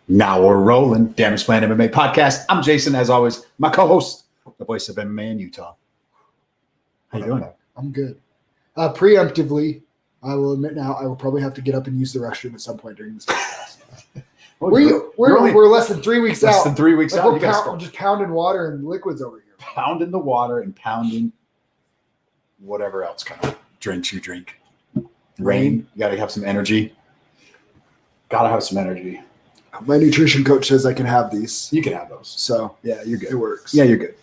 Now we're rolling. Damage Plan MMA podcast. I'm Jason, as always, my co-host, the voice of MMA in Utah. How you doing? I'm good. Preemptively, I will admit now, I will probably have to get up and use the restroom at some point during this podcast. We're less than 3 weeks out. Less than 3 weeks out. We're just pounding water and liquids over here. Pounding the water and pounding whatever else kind of drinks you drink. Rain. You got to have some energy. Got to have some energy. My nutrition coach says I can have these. You can have those. So, yeah, you're good. It works. Yeah, you're good.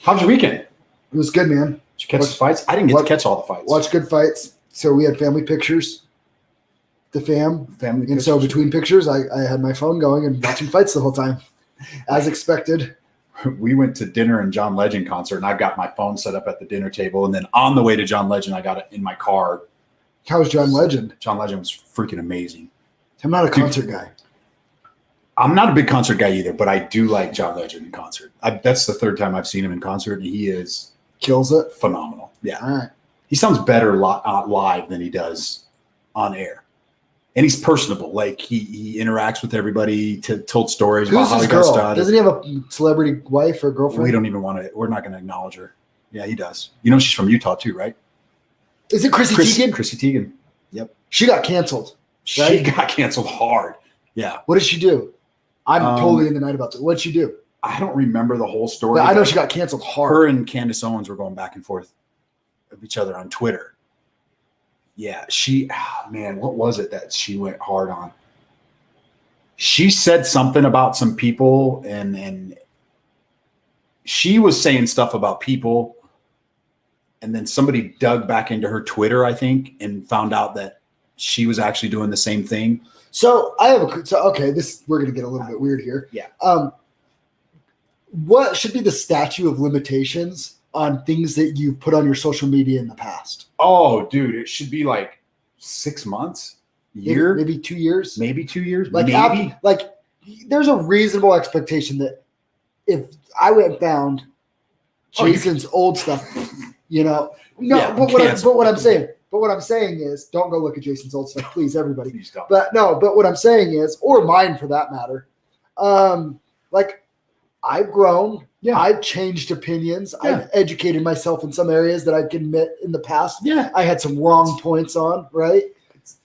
How was your weekend? It was good, man. Did you catch the fights? I didn't get to catch all the fights. Watch good fights. So we had family pictures. Family pictures. And so between pictures, I had my phone going and watching fights the whole time, as expected. We went to dinner and John Legend concert, and I've got my phone set up at the dinner table. And then on the way to John Legend, I got it in my car. How was John Legend? John Legend was freaking amazing. I'm not a concert guy. I'm not a big concert guy either, but I do like John Legend in concert. That's the third time I've seen him in concert, and he is kills it. Phenomenal. Yeah. All right. He sounds better live than he does on air. And he's personable. Like he interacts with everybody, told stories about how he got started. Doesn't he have a celebrity wife or girlfriend? We don't even want to. We're not going to acknowledge her. Yeah, he does. You know she's from Utah too, right? Is it Chrissy Teigen? Chrissy Teigen. Yep. She got canceled. Right? She got canceled hard. Yeah. What did she do? I'm totally in the night about that. What'd she do? I don't remember the whole story. But I know she got canceled hard. Her and Candace Owens were going back and forth of each other on Twitter. Yeah, what was it that she went hard on? She said something about some people, and she was saying stuff about people, and then somebody dug back into her Twitter, I think, and found out that she was actually doing the same thing. So we're gonna get a little bit weird here. Yeah. What should be the statute of limitations on things that you've put on your social media in the past? Oh, dude, it should be like 6 months, year, maybe 2 years, maybe 2 years, maybe. There's a reasonable expectation that if I went and found Jason's old stuff, But what I'm saying is, don't go look at Jason's old stuff, please, everybody. Please don't. But what I'm saying is, or mine for that matter, I've grown. Yeah. I've changed opinions. Yeah. I've educated myself in some areas that I can admit in the past. Yeah. I had some wrong points on, right?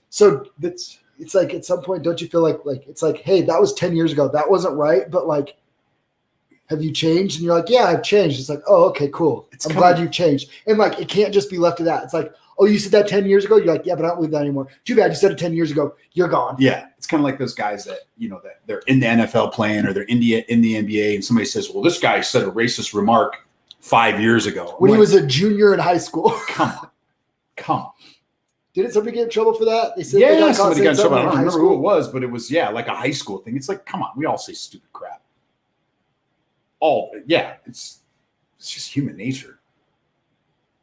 So it's like at some point, don't you feel like it's like, hey, that was 10 years ago. That wasn't right. But have you changed? And you're like, yeah, I've changed. It's like, oh, okay, cool. I'm glad you've changed. And it can't just be left to that. It's like, oh, you said that 10 years ago? You're like, yeah, but I don't believe that anymore. Too bad you said it 10 years ago. You're gone. Yeah. It's kind of like those guys that, that they're in the NFL playing or they're in the NBA and somebody says, well, this guy said a racist remark 5 years ago. When he was a junior in high school. Come on. Didn't somebody get in trouble for that? They said somebody got in trouble. I don't remember who it was, but it was, like a high school thing. It's like, come on. We all say stupid crap. It's just human nature.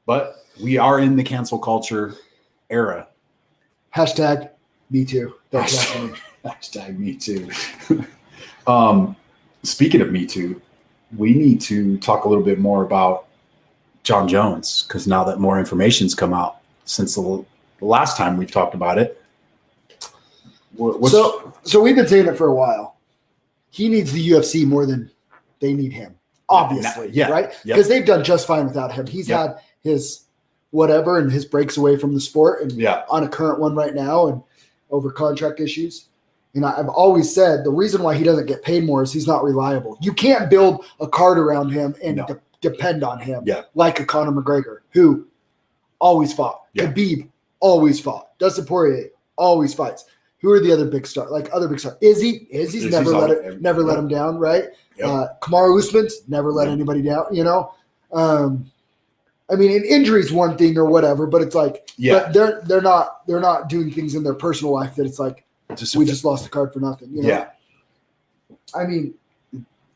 But we are in the cancel culture era. Hashtag me too. Hashtag me too. Speaking of me too, we need to talk a little bit more about Jon Jones, because now that more information's come out since the last time we've talked about it. So we've been saying it for a while. He needs the UFC more than they need him. Obviously, right? Because they've done just fine without him. He's had his whatever, and his breaks away from the sport and Yeah. on a current one right now and over contract issues. And I've always said the reason why he doesn't get paid more is he's not reliable. You can't build a card around him and depend on him like a Conor McGregor, who always fought. Yeah. Khabib always fought. Dustin Poirier always fights. Who are the other big stars? Like other big stars. Izzy's never let him down, right? Yep. Kamaru Usman's never let anybody down, you know? I mean, an injury is one thing or whatever, but it's like, but they're not doing things in their personal life that it's like, we just lost the card for nothing. You know? Yeah. I mean,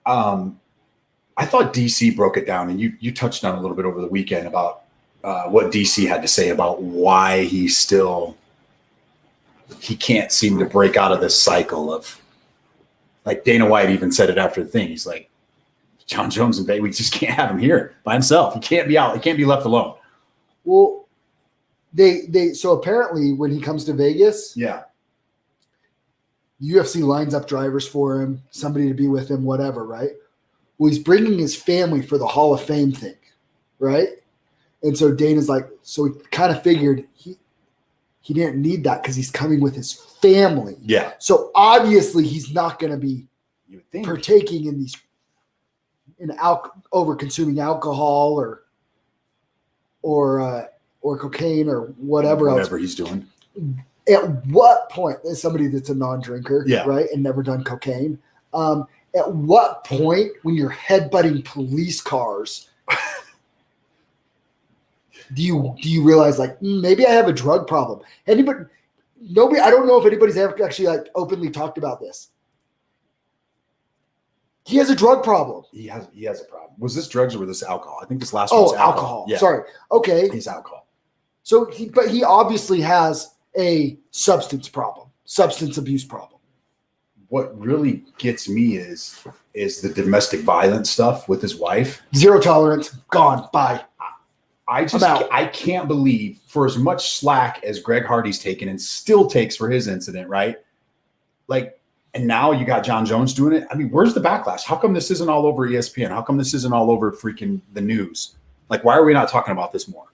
I thought DC broke it down, and you touched on a little bit over the weekend about what DC had to say about why he can't seem to break out of this cycle of, like Dana White even said it after the thing. He's like, Jon Jones and Vegas, we just can't have him here by himself. He can't be out. He can't be left alone. Well, so apparently when he comes to Vegas, UFC lines up drivers for him, somebody to be with him, whatever, right? Well, he's bringing his family for the Hall of Fame thing, right? And so Dana's like, so he kind of figured he didn't need that because he's coming with his family. Yeah. So obviously he's not going to be partaking in these over consuming alcohol or cocaine or whatever else he's doing. At what point, as somebody that's a non-drinker, right, and never done cocaine, at what point when you're headbutting police cars do you realize like maybe I have a drug problem? Nobody. I don't know if anybody's ever actually like openly talked about this. He has a drug problem. He has a problem. Was this drugs or was this alcohol? I think this last one was alcohol. Yeah. Sorry. Okay. He's alcohol. So but he obviously has a substance abuse problem. What really gets me is the domestic violence stuff with his wife. Zero tolerance. Gone. Bye. I can't believe, for as much slack as Greg Hardy's taken and still takes for his incident, right? Like, and now you got Jon Jones doing it. I mean, where's the backlash? How come this isn't all over ESPN? How come this isn't all over freaking the news? Like, why are we not talking about this more?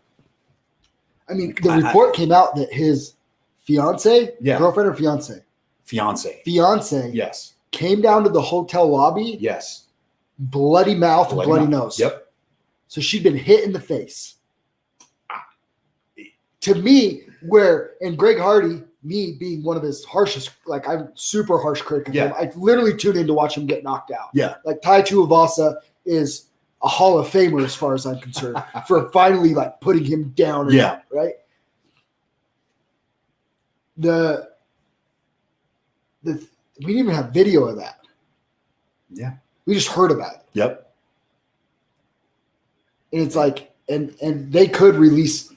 I mean, the report came out that his girlfriend or fiance, yes, came down to the hotel lobby, yes, bloody mouth and bloody nose. Yep. So she'd been hit in the face. To me, and Greg Hardy, me being one of his harshest, like I'm super harsh critic of him. I literally tune in to watch him get knocked out. Yeah. Like Tai Tuivasa is a Hall of Famer as far as I'm concerned for finally like putting him down. Right. We didn't even have video of that. Yeah. We just heard about it. Yep. And it's like, and they could release.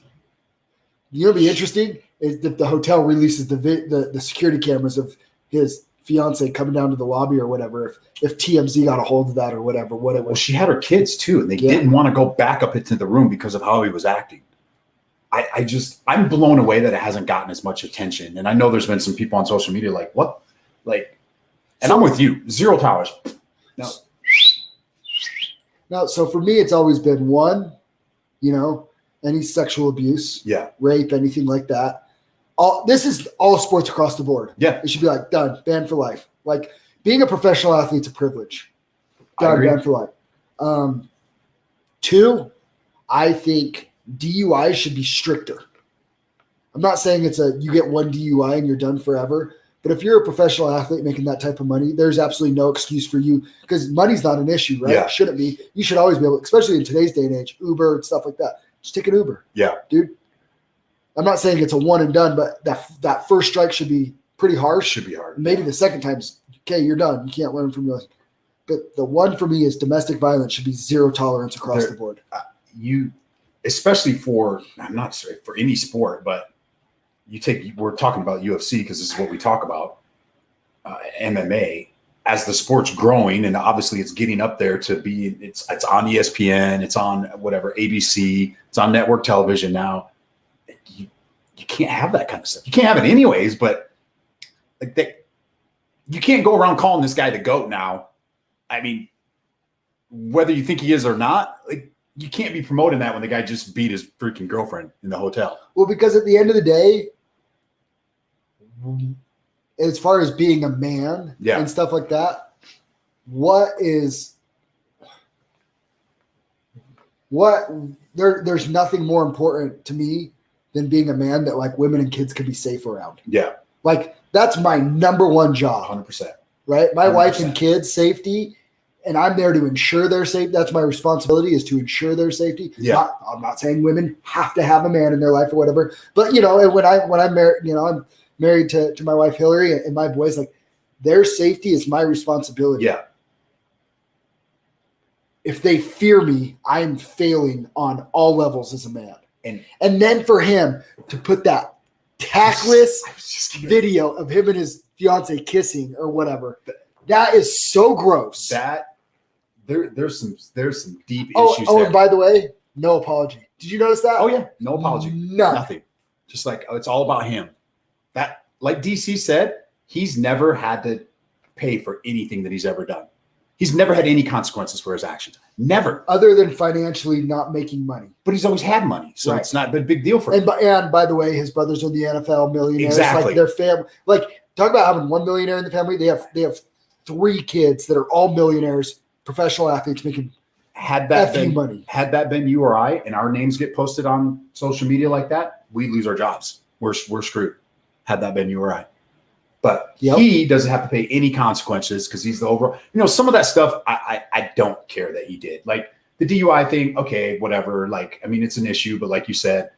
You know, what'd be interesting is that the hotel releases the security cameras of his fiance coming down to the lobby or whatever. If TMZ got a hold of that or whatever, Well, she had her kids too, and they didn't want to go back up into the room because of how he was acting. I'm blown away that it hasn't gotten as much attention. And I know there's been some people on social media like, what? Like, and I'm with you. Zero tolerance. No, so for me, it's always been one, any sexual abuse, rape, anything like that. This is all sports across the board. Yeah. It should be like, done, banned for life. Like, being a professional athlete's a privilege. Done, banned for life. Two, I think DUI should be stricter. I'm not saying you get one DUI and you're done forever. But if you're a professional athlete making that type of money, there's absolutely no excuse for you because money's not an issue, right? Yeah. It shouldn't be. You should always be able, especially in today's day and age, Uber and stuff like that. Just take an Uber. Yeah. Dude. I'm not saying it's a one and done, but that first strike should be pretty harsh. Should be hard. Maybe the second time's, okay, you're done. You can't learn from your. But the one for me is domestic violence should be zero tolerance across the board. Especially for any sport, but we're talking about UFC because this is what we talk about, MMA, as the sport's growing and obviously it's getting up there to be, it's on ESPN, it's on whatever, ABC, it's on network television now. You can't have that kind of stuff. You can't have it anyways, but you can't go around calling this guy the GOAT now. I mean, whether you think he is or not, like, you can't be promoting that when the guy just beat his freaking girlfriend in the hotel. Well, because at the end of the day, as far as being a man and stuff like that, there's nothing more important to me than being a man that like women and kids can be safe around. Yeah. Like that's my number one job. 100%. Right? My 100%. wife and kids' safety, and I'm there to ensure their safety. That's my responsibility, is to ensure their safety. Yeah. I'm not saying women have to have a man in their life or whatever, but when I'm married, I'm married to my wife Hillary and my boys, like their safety is my responsibility. Yeah. If they fear me, I'm failing on all levels as a man. And then for him to put that tactless video of him and his fiance kissing or whatever, that is so gross. That there's some deep issues. Oh, and by the way, no apology. Did you notice that? Oh yeah, no apology. Nothing. Just like it's all about him. That, like DC said, he's never had to pay for anything that he's ever done. He's never had any consequences for his actions. Never. Other than financially not making money. But he's always had money. So It's not been a big deal for him. And by the way, his brothers are the NFL millionaires. Exactly. Like their family. Like talk about having one millionaire in the family. They have 3 kids that are all millionaires, professional athletes making money. Had that been you or I and our names get posted on social media like that, we lose our jobs. We're screwed. Had that been you or I. But he doesn't have to pay any consequences because he's the overall. Some of that stuff I don't care that he did. Like the DUI thing, okay, whatever. Like, I mean, it's an issue, but like you said,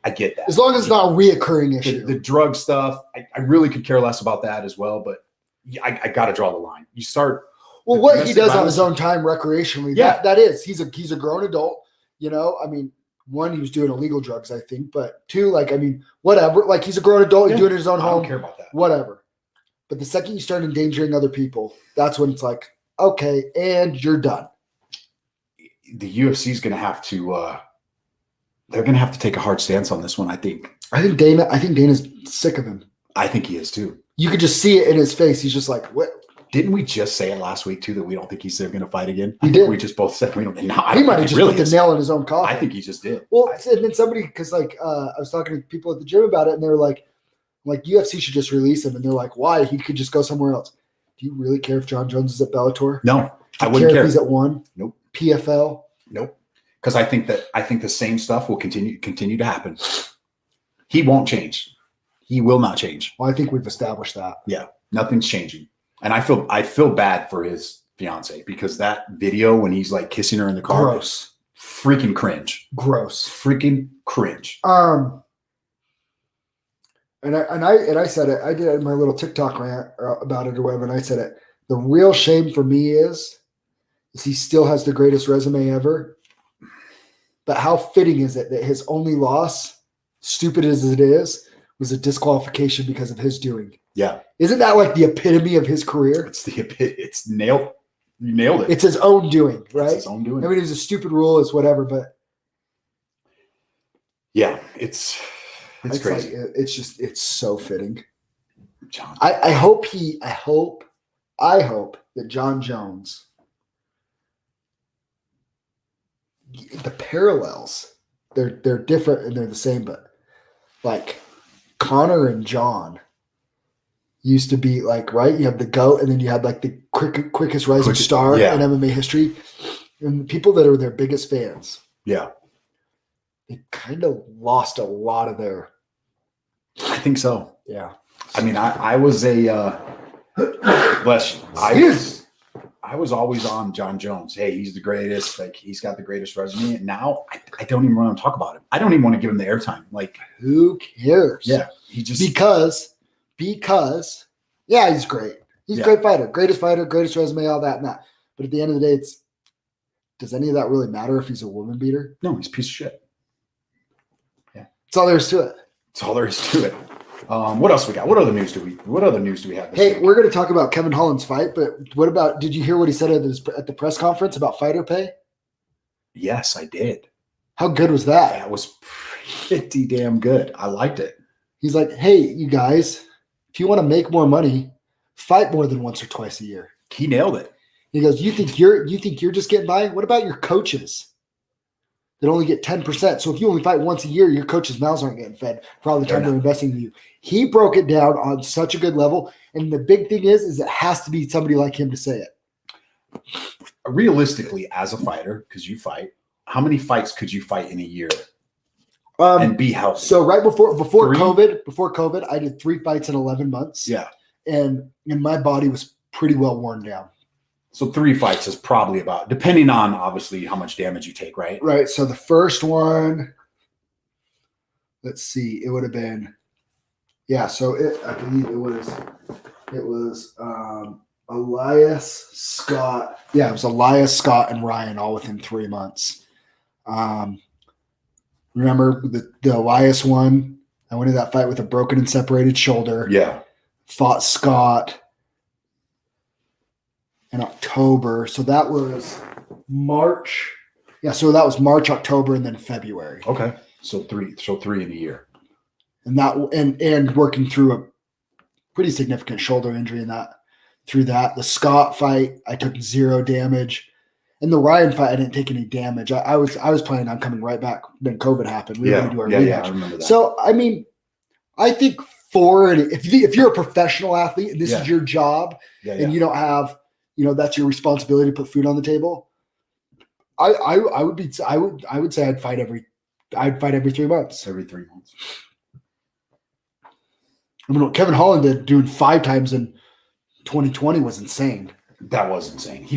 I get that. As long as it's not a reoccurring issue. The drug stuff, I really could care less about that as well. But I got to draw the line. You start. Well, what he does on his own time recreationally, that is, he's a grown adult. I mean. 1, he was doing illegal drugs, I think, but 2, whatever. Like he's a grown adult, he's doing it in his own home. I don't care about that. Whatever. But the second you start endangering other people, that's when it's like, okay, and you're done. The UFC is going to have to. They're going to have to take a hard stance on this one. I think Dana's sick of him. I think he is too. You could just see it in his face. He's just like, what? Didn't we just say it last week too that we don't think he's going to fight again? We did. We just both said we don't. No, he might have just put the nail in his own coffin. I think he just did. Well, and then somebody, because I was talking to people at the gym about it, and they were like UFC should just release him, and they're like, why? He could just go somewhere else. Do you really care if Jon Jones is at Bellator? No, I wouldn't care if he's at 1. Nope. PFL. Nope. Because I think the same stuff will continue to happen. He won't change. He will not change. Well, I think we've established that. Yeah, nothing's changing. And I feel bad for his fiance because that video when he's like kissing her in the car, gross, freaking cringe, freaking cringe. And I said it. I did it in my little TikTok rant about it or whatever, and I said it. The real shame for me is he still has the greatest resume ever. But how fitting is it that his only loss, stupid as it is, was a disqualification because of his doing? Yeah. Isn't that like the epitome of his career? It's nailed. You nailed it. It's his own doing, right? It's his own doing. I mean, it was a stupid rule. It's whatever, but yeah, it's crazy. Like, it's so fitting. John. I hope that Jon Jones, the parallels, they're different and they're the same, but like Conor and Jon used to be like, right? You have the GOAT, and then you had like the quickest rising star in MMA history. And people that are their biggest fans. Yeah. They kind of lost a lot of their. I think so. Yeah. I mean, I was bless you. I was always on Jon Jones. Hey, he's the greatest. Like, he's got the greatest resume. And now I don't even want to talk about him. I don't even want to give him the airtime. Like, who cares? Yeah. He just. Because, yeah, he's great. He's a great fighter, greatest resume, all that and that. But at the end of the day, does any of that really matter if he's a woman beater? No, he's a piece of shit. Yeah. That's all there is to it. That's all there is to it. What else we got? What other news do we have? Hey, we're going to talk about Kevin Holland's fight, but what about, did you hear what he said at the press conference about fighter pay? Yes, I did. How good was that? That was pretty damn good. I liked it. He's like, hey, you guys, if you want to make more money, fight more than once or twice a year. He nailed it. He goes, you think you're just getting by? What about your coaches? that only get 10%. So if you only fight once a year, your coaches' mouths aren't getting fed for all the time they're investing in you. He broke it down on such a good level. And the big thing is it has to be somebody like him to say it. Realistically, as a fighter, because you fight, how many fights could you fight in a year and be healthy? So right before COVID, I did 3 fights in 11 months. Yeah. And my body was pretty well worn down. So 3 fights is probably about, depending on obviously how much damage you take, right? Right. So the first one, let's see, it would have been, so I believe it was Elias, Scott. Yeah, it was Elias, Scott, and Ryan all within 3 months. Remember the Elias one? I went in that fight with a broken and separated shoulder. Yeah. Fought Scott in October. So that was March. Yeah, so that was March, October, and then February. Okay. So three in a year. And that and working through a pretty significant shoulder injury through that. The Scott fight, I took 0 damage. And the Ryan fight, I didn't take any damage. I was planning on coming right back. Then COVID happened. We were going to do our rematch. I remember that. So I mean, I think if you're a professional athlete and this is your job, and you don't have, that's your responsibility to put food on the table. I would say I'd fight every 3 months. Every 3 months. I mean, what Kevin Holland did doing 5 times in 2020 was insane. That was insane.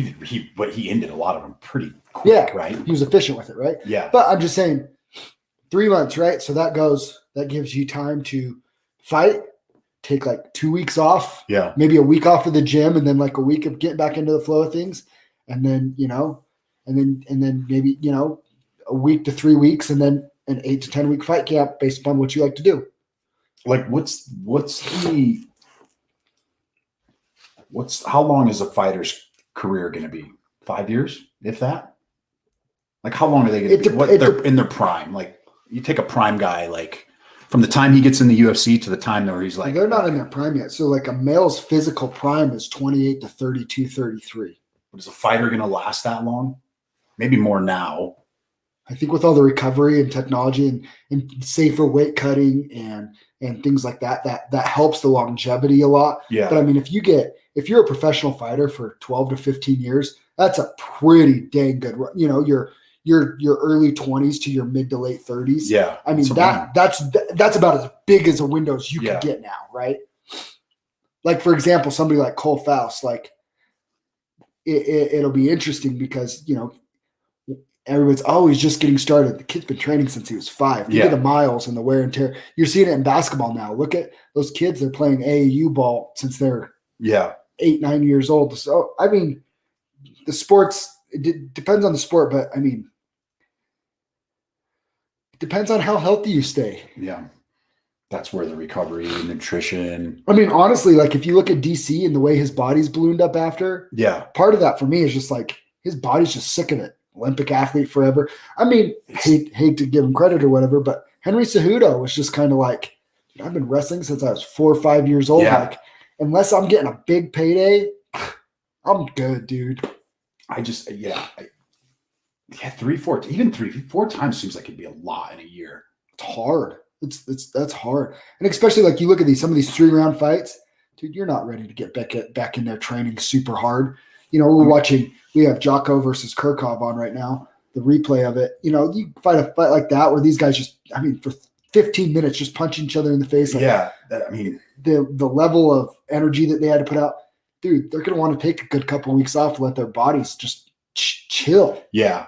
But he ended a lot of them pretty quick, right? He was efficient with it, right? Yeah. But I'm just saying 3 months, right? So that gives you time to fight, take like 2 weeks off. Yeah. Maybe a week off of the gym and then like a week of getting back into the flow of things. And then, and then maybe, a week to 3 weeks and then an 8 to 10 week fight camp based upon what you like to do. Like how long is a fighter's career going to be? 5 years, if that? Like how long are they going to be? They're in their prime. Like you take a prime guy, like from the time he gets in the UFC to the time where he's like, they're not in their prime yet. So like a male's physical prime is 28 to 32, 33. But is a fighter going to last that long? Maybe more now. I think with all the recovery and technology and safer weight cutting and things like that helps the longevity a lot. Yeah. But I mean, if you're a professional fighter for 12 to 15 years, that's a pretty dang good, your early 20s to your mid to late 30s. Yeah. I mean, that's about as big as a window as you can get now, right? Like, for example, somebody like Cole Faust, like it'll be interesting because, everybody's always just getting started. The kid's been training since he was 5. Look at the miles and the wear and tear. You're seeing it in basketball now. Look at those kids. They're playing AAU ball since they're 8, 9 years old. So, I mean, the sports, it depends on the sport, but I mean, it depends on how healthy you stay. Yeah. That's where the recovery, nutrition. I mean, honestly, like if you look at DC and the way his body's ballooned up after, part of that for me is just like his body's just sick of it. Olympic athlete forever. I mean, hate to give him credit or whatever, but Henry Cejudo was just kind of like, I've been wrestling since I was 4 or 5 years old. Yeah. Like, unless I'm getting a big payday, I'm good, dude. I just, 3, 4, even 3, 4 times seems like it'd be a lot in a year. It's hard. That's hard. And especially like you look at some of these 3-round fights, dude, you're not ready to get back in there training super hard. We have Jocko versus Kirkov on right now, the replay of it. You fight a fight like that where these guys just, I mean, for 15 minutes, just punch each other in the face. Like, the level of energy that they had to put out, dude, they're going to want to take a good couple of weeks off to let their bodies just chill. Yeah.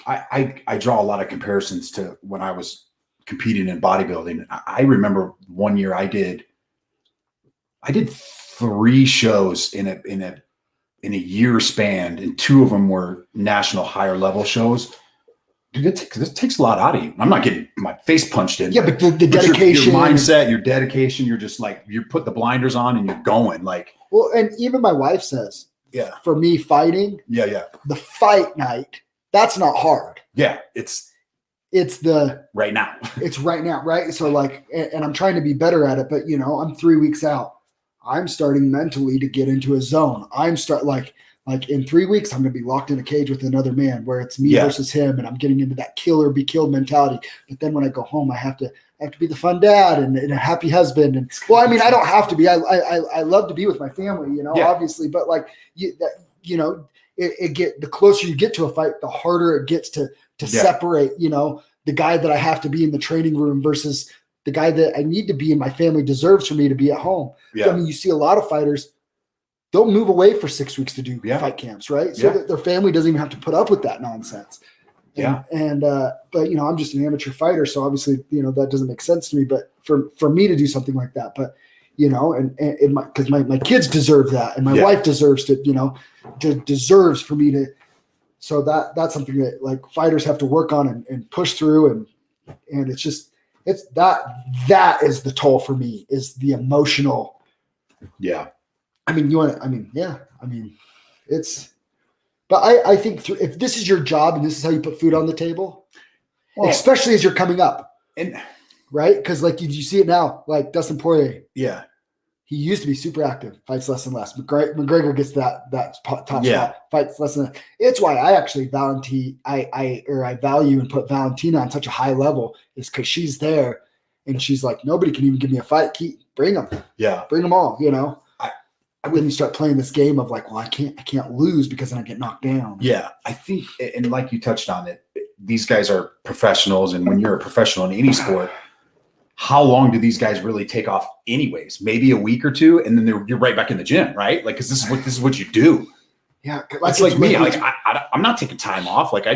I draw a lot of comparisons to when I was competing in bodybuilding. I remember one year I did 3 shows in a year span, and 2 of them were national higher level shows. Dude, this takes a lot out of you. I'm not getting my face punched in. Yeah, but the dedication, your mindset, your dedication, you're just like, you put the blinders on and you're going like. Well, and even my wife says, for me fighting, the fight night, that's not hard. Yeah, it's the right now. It's right now, right? So like, and I'm trying to be better at it, but I'm 3 weeks out. I'm starting mentally to get into a zone. I'm like Like in 3 weeks, I'm going to be locked in a cage with another man where it's me versus him, and I'm getting into that kill or be killed mentality. But then when I go home, I have to be the fun dad and a happy husband. And well, I mean, I don't have to be. I love to be with my family, obviously. But like the closer you get to a fight, the harder it gets to separate, the guy that I have to be in the training room versus the guy that I need to be and my family deserves for me to be at home. Yeah. So, I mean, you see a lot of fighters, they'll move away for 6 weeks to do fight camps, right? So that their family doesn't even have to put up with that nonsense. But I'm just an amateur fighter, so obviously, that doesn't make sense to me. But for me to do something like that, but because my kids deserve that, and my wife deserves deserves for me to. So that's something that like fighters have to work on and push through, and it's that is the toll for me, is the emotional. Yeah. I mean, but I think if this is your job and this is how you put food on the table, especially as you're coming up, and right? Because like you see it now, like Dustin Poirier. Yeah. He used to be super active, fights less and less. McGregor gets that top spot, fights less and less. It's why I actually I value and put Valentina on such a high level, is because she's there and she's like, nobody can even give me a fight. Bring them. Yeah. Bring them all, Then you start playing this game of like, well, I can't lose because then I get knocked down. Yeah. I think, and like you touched on it, these guys are professionals. And when you're a professional in any sport, how long do these guys really take off anyways? Maybe a week or two, and then you're right back in the gym, right? Like, because this is what you do. Yeah, it's like me. Like I'm not taking time off. Like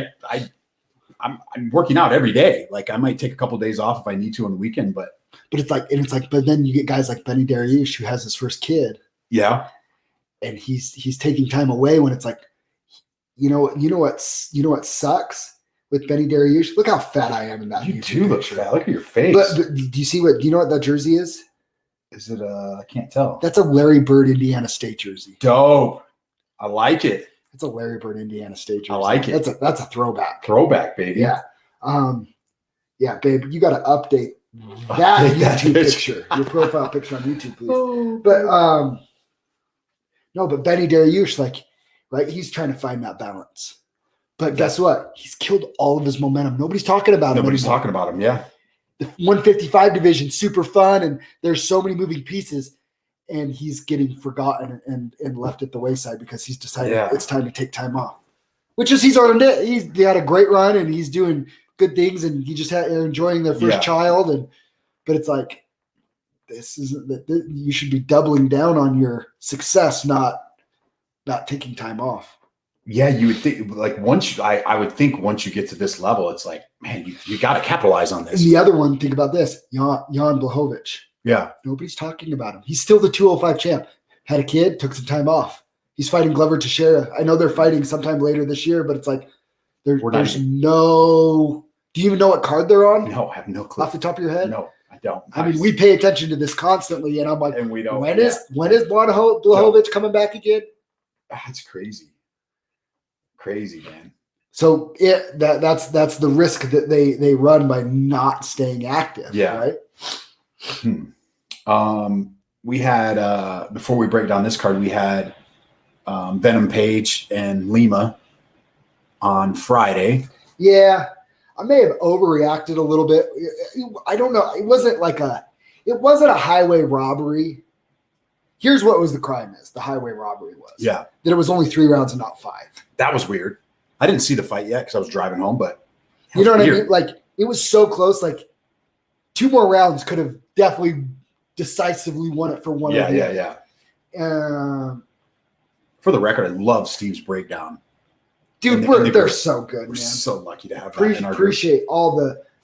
I'm working out every day. Like I might take a couple of days off if I need to on the weekend, but but then you get guys like Benny Dariush, who has his first kid. Yeah, and he's taking time away when it's like, you know what sucks. With Benny Dariush, look how fat I am in that. You do look fat. Look at your face. But do you know what that jersey is? Is it I can't tell. That's a Larry Bird Indiana State jersey. Dope. I like it. It's a Larry Bird Indiana State jersey. I like it. That's a throwback. Throwback, baby. Yeah. Yeah, babe, you got to update that YouTube picture. Your profile picture on YouTube, please. But but Benny Dariush, right, he's trying to find that balance. But guess what? He's killed all of his momentum. Nobody's talking about him. Nobody's talking about him, yeah. The 155 division, super fun, and there's so many moving pieces, and he's getting forgotten and left at the wayside because he's decided it's time to take time off. Which is, he's earned it. He had a great run, and he's doing good things, and he just had enjoying their first child. But it's like, you should be doubling down on your success, not taking time off. Yeah, you would think I would think once you get to this level, it's like, man, you got to capitalize on this. And the other one, think about this, Jan Blachowicz. Yeah. Nobody's talking about him. He's still the 205 champ. Had a kid, took some time off. He's fighting Glover Teixeira. I know they're fighting sometime later this year, but it's like there's no – do you even know what card they're on? No, I have no clue. Off the top of your head? No, I don't. I mean, we pay attention to this constantly, and I'm like, and we don't, when is Blachowicz coming back again? That's crazy. Crazy, man. So that's the risk that they run by not staying active. Yeah. Right. We had before we break down this card, we had Venom Page and Lima on Friday. Yeah, I may have overreacted a little bit. I don't know. It wasn't a highway robbery. Here's what was the crime is. The highway robbery was. Yeah. That it was only 3 rounds and not 5. That was weird. I didn't see the fight yet because I was driving home, but you know what I mean? Like, it was so close. Like, 2 more rounds could have definitely decisively won it for one. Yeah. For the record, I love Steve's breakdown. Dude, they're so good, man. We're so lucky to have that in our appreciate all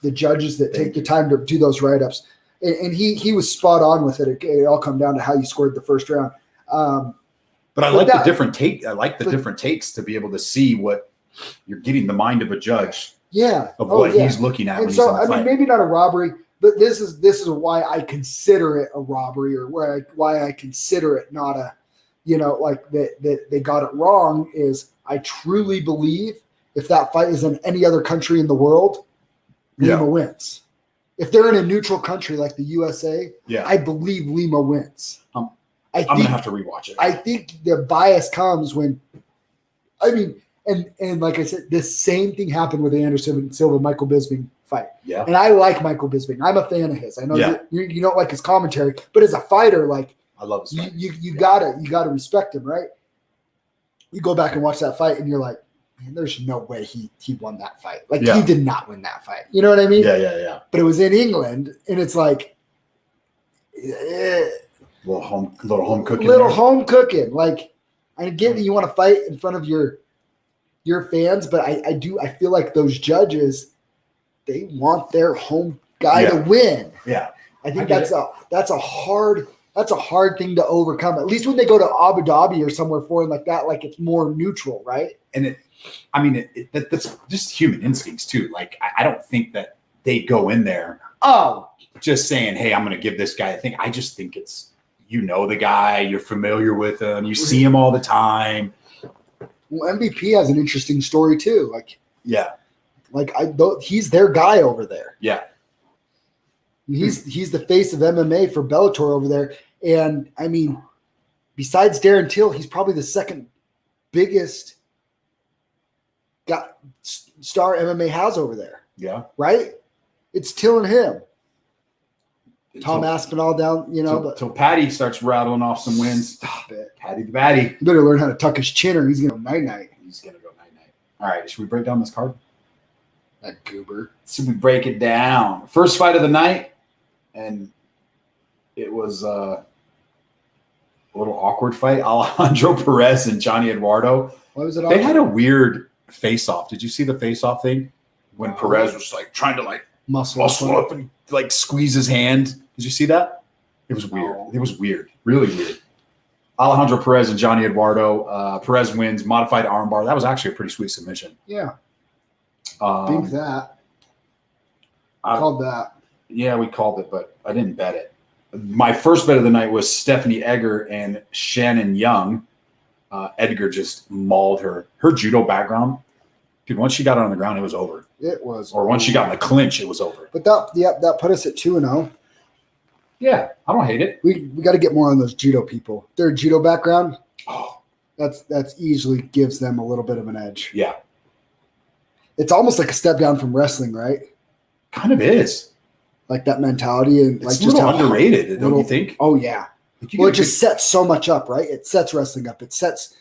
the judges that take the time to do those write-ups. And he was spot on with it. It all come down to how you scored the first round. But I like the different take. I like the different takes to be able to see what you're getting the mind of a judge. Yeah. Of what he's looking at. And so, I mean, maybe not a robbery, but this is why I consider it a robbery, or why I consider it not a, like that they got it wrong. Is I truly believe if that fight is in any other country in the world, Lima wins. If they're in a neutral country like the USA, I believe Lima wins. I'm going to have to rewatch it. I think the bias comes when I mean, and like I said, the same thing happened with the Anderson Silva Michael Bisping fight. Yeah. And I like Michael Bisping. I'm a fan of his. I know you don't like his commentary, but as a fighter, like I love his fight. You gotta respect him, right? You go back and watch that fight, and you're like, man, there's no way he won that fight. Like he did not win that fight. You know what I mean? Yeah. But it was in England, and it's like little home cooking. Home cooking. Like I get that you want to fight in front of your fans, but I feel like those judges, they want their home guy to win. Yeah. I think that's a hard thing to overcome. At least when they go to Abu Dhabi or somewhere foreign like that, like it's more neutral, right? And that's just human instincts too. Like I don't think that they go in there just saying, hey, I'm going to give this guy a thing. I just think it's, the guy, you're familiar with him, you see him all the time. Well, MVP has an interesting story too. He's their guy over there. Yeah. He's the face of MMA for Bellator over there. And I mean, besides Darren Till, he's probably the second biggest star MMA has over there. Yeah. Right? It's Till and him. Tom Aspinall down, Till Patty starts rattling off some wins. Stop it. Patty the Batty. You better learn how to tuck his chin or he's going to go night-night. He's going to go night-night. All right. Should we break down this card? That goober. Should we break it down? First fight of the night. And it was a little awkward fight. Alejandro Perez and Johnny Eduardo. Why was it awkward? They had a weird face-off. Did you see the face-off thing? When Perez was like trying to like muscle up and like squeeze his hand. Did you see that? It was weird. It was weird. Really weird. Alejandro Perez and Johnny Eduardo. Perez wins. Modified armbar. That was actually a pretty sweet submission. Yeah. Think that. Called that. Yeah, we called it, but I didn't bet it. My first bet of the night was Stephanie Egger and Shannon Young. Edgar just mauled her. Her judo background, dude, once she got on the ground, it was over. It was. Or once she got in the clinch, it was over. But that put us at 2-0. Yeah, I don't hate it. We got to get more on those judo people. Their judo background, that's easily gives them a little bit of an edge. Yeah. It's almost like a step down from wrestling, right? Kind of is. Like that mentality and it's like just how underrated, don't you think? Oh yeah. Well, it just sets so much up, right? It sets wrestling up. It sets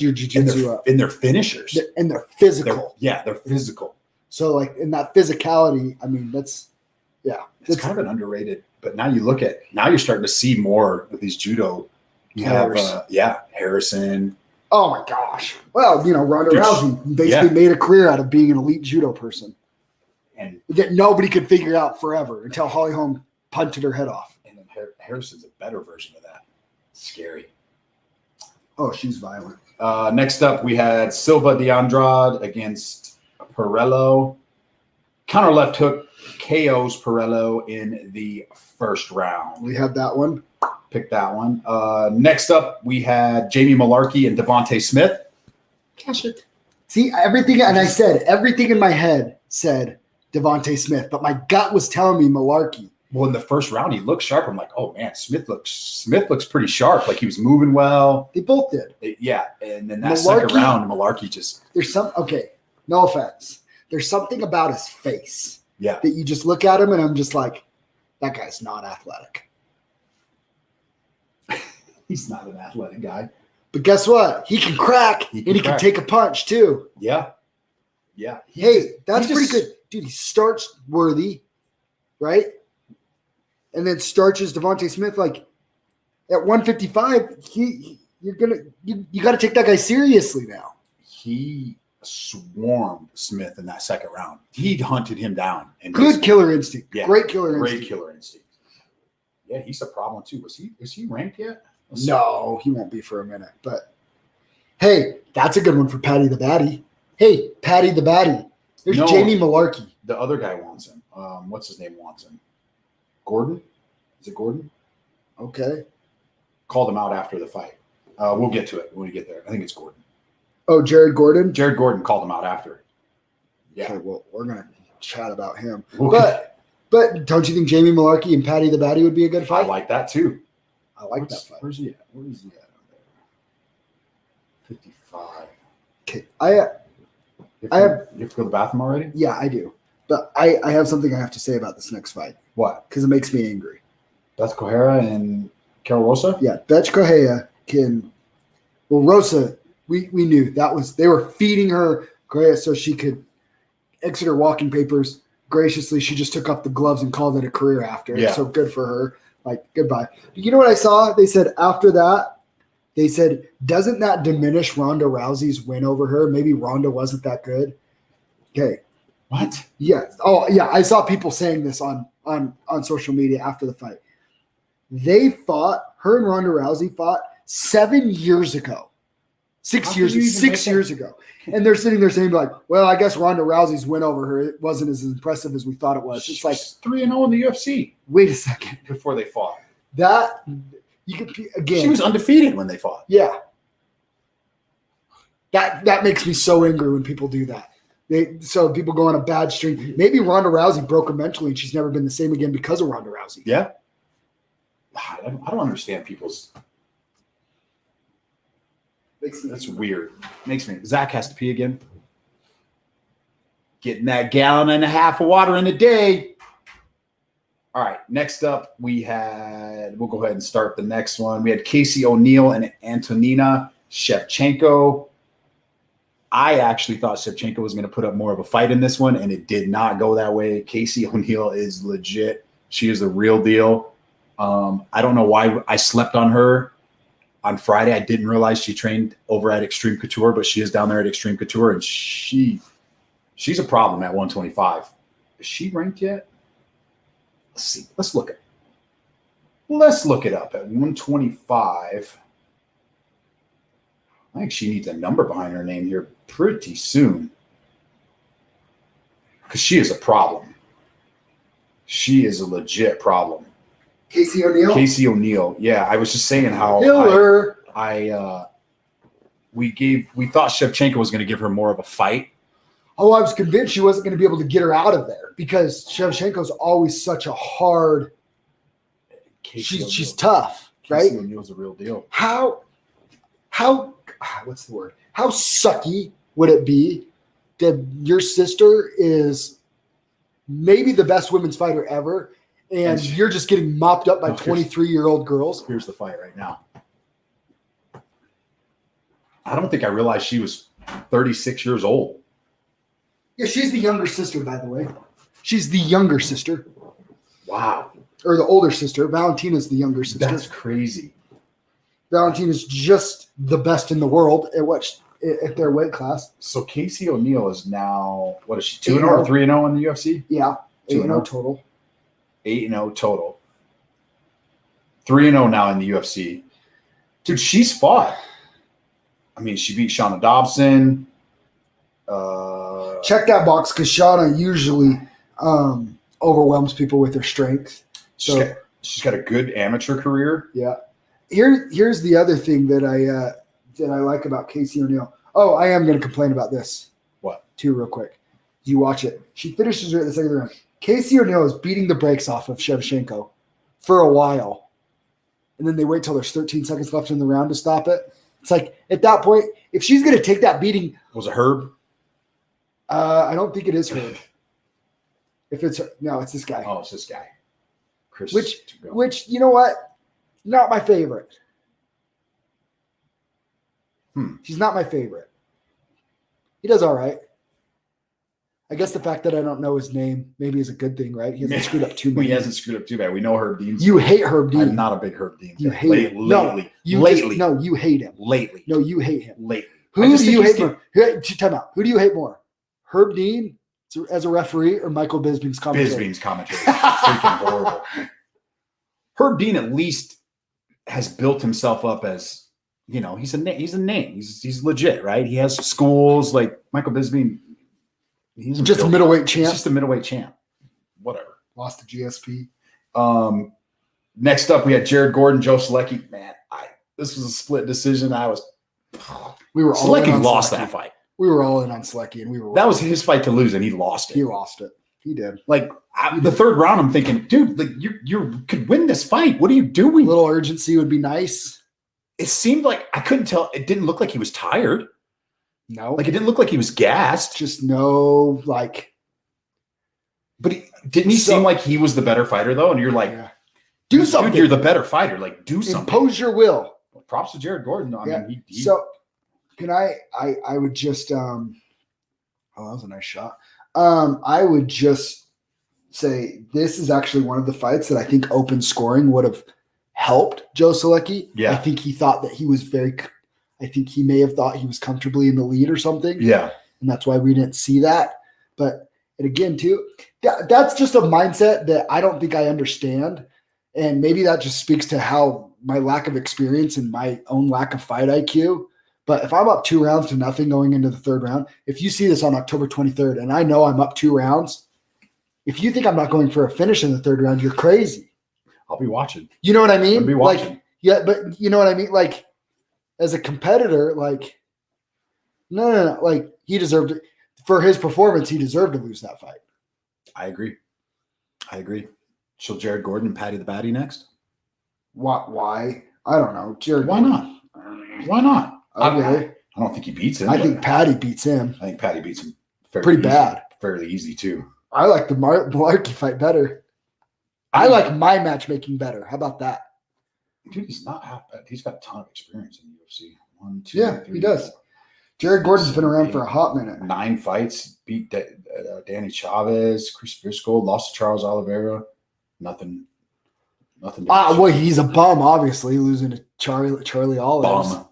your jiu-jitsu up. And their finishers. And they're physical. They're physical. So like in that physicality, I mean, it's kind of an underrated. But now you're starting to see more with these judo. You have Harrison. Oh my gosh. Well, Ronda Rousey basically made a career out of being an elite judo person. And that nobody could figure out forever until Holly Holm punted her head off. And then Harrison's a better version of that. Scary. Oh, she's violent. Next up, we had Silva de Andrade against Perello. Counter left hook KOs Perello in the first round. We had that one. Picked that one. Next up, we had Jamie Malarkey and Devonta Smith. Cash it. See, everything in my head said Devonta Smith, but my gut was telling me Malarkey. Well, in the first round, he looked sharp. I'm like, oh man, Smith looks pretty sharp. Like he was moving well. They both did. And then that second round, Malarkey just no offense. There's something about his face. Yeah. That you just look at him and I'm just like, that guy's not athletic. He's not an athletic guy. But guess what? He can crack and he can take a punch too. Yeah. Yeah. That's pretty good. Dude, he starts worthy, right? And then starches Devonta Smith like at 155. You got to take that guy seriously now. He swarmed Smith in that second round. He hunted him down. And good killer instinct. Yeah, great killer instinct. Yeah, he's a problem too. Is he ranked yet? No, he won't be for a minute. But hey, that's a good one for Patty the Batty. Hey, Patty the Batty. There's Jamie Malarkey. The other guy wants him. What's his name wants him? Gordon? Is it Gordon? Okay. Called him out after the fight. We'll get to it when we get there. I think it's Gordon. Oh, Jared Gordon? Jared Gordon called him out after. Yeah. Okay, well, we're going to chat about him. But don't you think Jamie Malarkey and Patty the Batty would be a good fight? I like that too. I like that fight. Where's he at? Where is he at? 55. Okay, I have. You have to go to the bathroom already? Yeah, I do. But I have something I have to say about this next fight. What? Because it makes me angry. Beth Correia and Carol Rosa? Yeah, Beth Correia can. Well, Rosa, we knew that was they were feeding her Correia so she could exit her walking papers. Graciously, she just took off the gloves and called it a career after. Yeah. So good for her. Like, goodbye. You know what I saw? They said after that, they said, doesn't that diminish Ronda Rousey's win over her? Maybe Ronda wasn't that good. Okay. What? Yeah. Oh, yeah. I saw people saying this on social media after the fight. Her and Ronda Rousey fought 7 years ago. 6 years ago. And they're sitting there saying like, well, I guess Ronda Rousey's win over her, it wasn't as impressive as we thought it was. It's like 3-0 in the UFC. Wait a second. Before they fought. That you could again. She was undefeated when they fought. Yeah. That makes me so angry when people do that. So people go on a bad streak. Maybe Ronda Rousey broke her mentally and she's never been the same again because of Ronda Rousey. Yeah. I don't understand people's. That's weird. Makes me. Zack has to pee again. Getting that gallon and a half of water in a day. All right. Next up, we'll go ahead and start the next one. We had Casey O'Neill and Antonina Shevchenko. I actually thought Chefchenko was going to put up more of a fight in this one, and it did not go that way. Casey O'Neill is legit. She is the real deal. I don't know why I slept on her on Friday. I didn't realize she trained over at Extreme Couture, but she is down there at Extreme Couture, and she's a problem at 125. Is she ranked yet? Let's see. Let's look it up at 125. I think she needs a number behind her name here pretty soon because she is a problem. She is a legit problem. Casey O'Neill? Casey O'Neill. Yeah, I was just saying how we thought Shevchenko was going to give her more of a fight. Oh, I was convinced she wasn't going to be able to get her out of there because Shevchenko's always such a hard. She's tough, right? Casey O'Neill's a real deal. How what's the word? How sucky would it be that your sister is maybe the best women's fighter ever, and you're just getting mopped up by 23-year-old girls? Here's the fight right now. I don't think I realized she was 36 years old. Yeah, she's the younger sister, by the way. She's the younger sister. Wow. Or the older sister. Valentina's the younger sister. That's crazy. Valentina's just the best in the world at their weight class. So Casey O'Neill is now, what is she, 2-0 or 3-0 in the UFC? Yeah, 8-0 total. 8-0 total. 3-0 now in the UFC. Dude, she's fought. I mean, she beat Shauna Dobson. Check that box because Shauna usually overwhelms people with her strength. So she's got a good amateur career. Yeah. Here's the other thing that I like about Casey O'Neill. Oh, I am going to complain about this. What? Too, real quick. You watch it. She finishes her at the second round. Casey O'Neill is beating the brakes off of Shevchenko for a while. And then they wait till there's 13 seconds left in the round to stop it. It's like, at that point, if she's going to take that beating. Was it Herb? I don't think it is Herb. No, it's this guy. Oh, it's this guy. Chris. Which, you know what? Not my favorite. He's not my favorite. He does all right. I guess the fact that I don't know his name maybe is a good thing, right? He hasn't screwed up too bad. He hasn't screwed up too bad. We know Herb Dean's. You hate Herb Dean. I'm not a big Herb Dean fan. You hate him. Lately. You hate him. Lately. No, you hate him. Lately. Who do you hate more? Time out. Who do you hate more? Herb Dean as a referee or Michael Bisping's commentary? Bisping's commentary. Freaking horrible. Herb Dean at least has built himself up as, he's a name. He's legit, right? He has schools like Michael Bisping. He's just a middleweight champ. He's just a middleweight champ. Whatever. Lost to GSP. Next up, we had Jared Gordon, Joe Selecki. Man, this was a split decision. Selecki lost that fight. We were all in on Selecki, and that was his fight to lose, and he lost it. He lost it. He did. The third round, I'm thinking, dude, you could win this fight. What are you doing? A little urgency would be nice. It seemed like I couldn't tell. It didn't look like he was tired. No. Like, it didn't look like he was gassed. Just no, like. But didn't he seem like he was the better fighter, though? And you're like, do something. Dude, you're the better fighter. Like, do something. Impose your will. Well, props to Jared Gordon. I mean, So, can I would just, that was a nice shot. I would just say this is actually one of the fights that I think open scoring would have helped Joe Solecki. Yeah. I think he thought that he was I think he may have thought he was comfortably in the lead or something. Yeah. And that's why we didn't see that. But and again, too, that's just a mindset that I don't think I understand. And maybe that just speaks to how my lack of experience and my own lack of fight IQ. But if I'm up 2-0 going into the third round, if you see this on October 23rd and I know I'm up 2 rounds, if you think I'm not going for a finish in the third round, you're crazy. I'll be watching. You know what I mean? I'll be watching. Like, yeah, but you know what I mean? Like, as a competitor, like, no. Like, he deserved it. For his performance, he deserved to lose that fight. I agree. Shall Jared Gordon and Patty the Batty next? Why? I don't know. Jared. Why not? Why not? Okay. I don't think he beats him. I think Patty beats him. I think Patty beats him pretty bad. Fairly easy, too. I like the Malarkey fight better. I like my matchmaking better. How about that? Dude, he's not half bad. He's got a ton of experience in the UFC. 1, 2, yeah, 3, he does. 4. Jared Gordon's been around for a hot minute. 9 fights, beat Danny Chavez, Chris Briscoe, lost to Charles Oliveira. Nothing. Well, he's a bum, obviously, losing to Charlie Olives.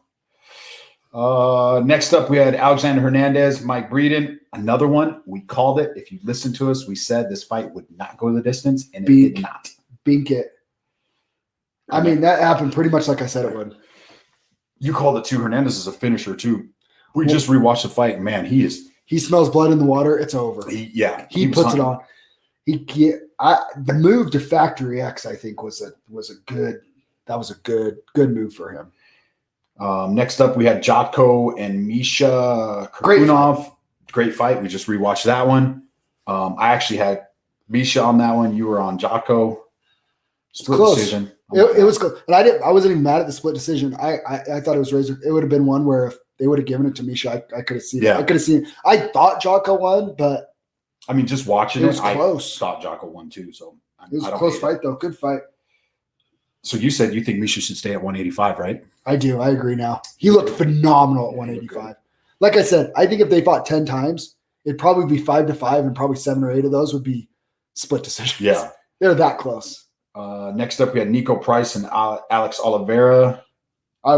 Bum. Next up, we had Alexander Hernandez, Mike Breeden. Another one. We called it. If you listened to us, we said this fight would not go the distance, and it did not. Bink it. I mean, that happened pretty much like I said it would. You called it, too. Hernandez is a finisher, too. We just rewatched the fight, and man, he smells blood in the water. It's over. He puts it on. The move to Factory X, I think, was a good move for him. Next up, we had Jotko and Misha Kurkunov. Great fight. We just rewatched that one. I actually had Misha on that one. You were on Jotko. Split decision. It was close. And I wasn't even mad at the split decision. I thought it was razor. It would have been one where if they would have given it to Misha, I could have seen it. I could have seen it. I thought Jotko won, but I mean, just watching it was close. I thought Jotko won too. So it was a close fight, though. Good fight. So you said you think Misha should stay at 185, right? I do. I agree now. He looked phenomenal at 185. Like I said, I think if they fought 10 times, it'd probably be 5-5, and probably 7 or 8 of those would be split decisions. Yeah. They're that close. Next up, we had Nico Price and Alex Oliveira.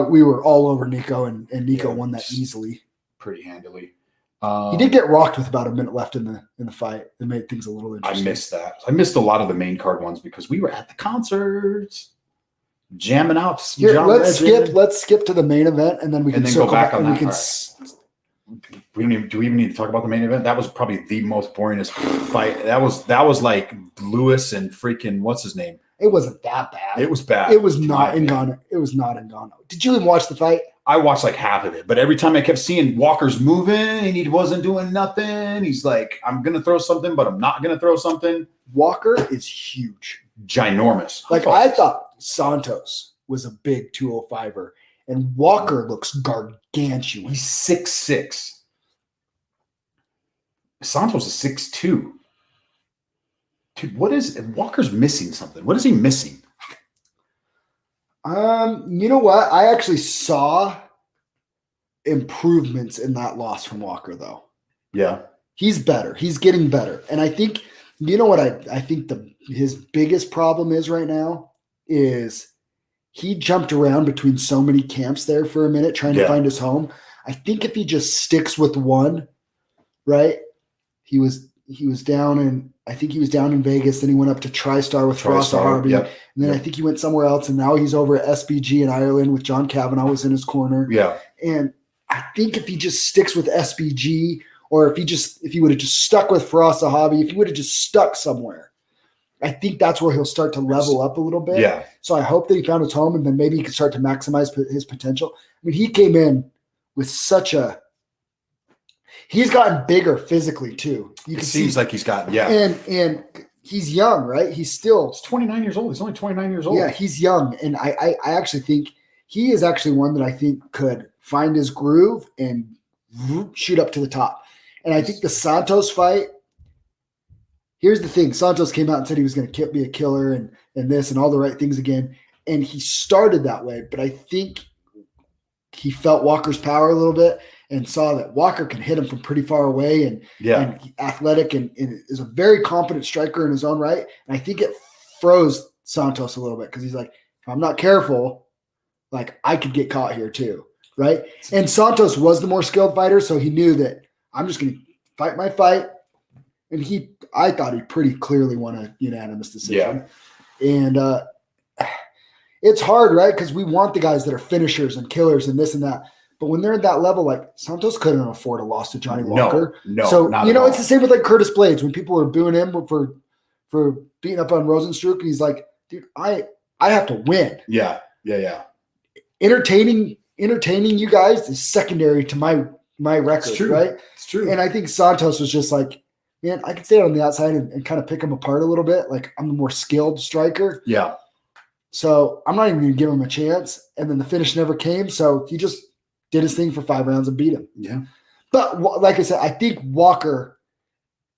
We were all over Nico, and Nico won that easily. Pretty handily. He did get rocked with about a minute left in the fight. It made things a little interesting. I missed that. I missed a lot of the main card ones because we were at the concerts, jamming out to some John Legend. Let's skip to the main event, and then we can go back on that. Do we even need to talk about the main event? That was probably the most boringest fight. That was like Lewis and freaking what's his name. It wasn't that bad. It was bad. It was not in Ghana. It was not in Ghana. Did you even watch the fight? I watched like half of it, but every time I kept seeing Walker's moving and he wasn't doing nothing, he's like, I'm going to throw something, but I'm not going to throw something. Walker is huge. Ginormous. Like, I thought Santos was a big 205er, and Walker looks gargantuan. He's 6'6". Santos is 6'2". Dude, Walker's missing something. What is he missing? You know what? I actually saw improvements in that loss from Walker, though. Yeah. He's better. He's getting better. And I think, you know what I think his biggest problem is right now is he jumped around between so many camps there for a minute trying to find his home. I think if he just sticks with one, right? He was down in Vegas, then he went up to TriStar with Frost Harvey, and then I think he went somewhere else, and now he's over at SBG in Ireland with John Kavanagh was in his corner. Yeah. And I think if he just sticks with SBG, or if he would have just stuck with Frost Harvey, if he would have just stuck somewhere, I think that's where he'll start to level up a little bit. Yeah. So I hope that he found his home, and then maybe he can start to maximize his potential. I mean, he came in with he's gotten bigger physically too. It seems like he's gotten, and he's young, right? He's 29 years old. He's only 29 years old. Yeah, he's young, and I actually think he is actually one that I think could find his groove and shoot up to the top. And I think the Santos fight, here's the thing. Santos came out and said he was going to be a killer and this and all the right things again. And he started that way. But I think he felt Walker's power a little bit and saw that Walker can hit him from pretty far away and athletic and is a very competent striker in his own right. And I think it froze Santos a little bit because he's like, if I'm not careful, like I could get caught here too, right? And Santos was the more skilled fighter, so he knew that I'm just going to fight my fight. And I thought he pretty clearly won a unanimous decision. Yeah. And it's hard, right? Because we want the guys that are finishers and killers and this and that. But when they're at that level, like Santos couldn't afford a loss to Johnny Walker. No. So, it's the same with like Curtis Blades. When people are booing him for beating up on Rosenstruck, and he's like, dude, I have to win. Yeah. Entertaining you guys is secondary to my record, it's true. Right? It's true. And I think Santos was just like, man, I could stay on the outside and kind of pick him apart a little bit. Like I'm the more skilled striker. Yeah. So I'm not even going to give him a chance. And then the finish never came. So he just did his thing for 5 rounds and beat him. Yeah. But like I said, I think Walker,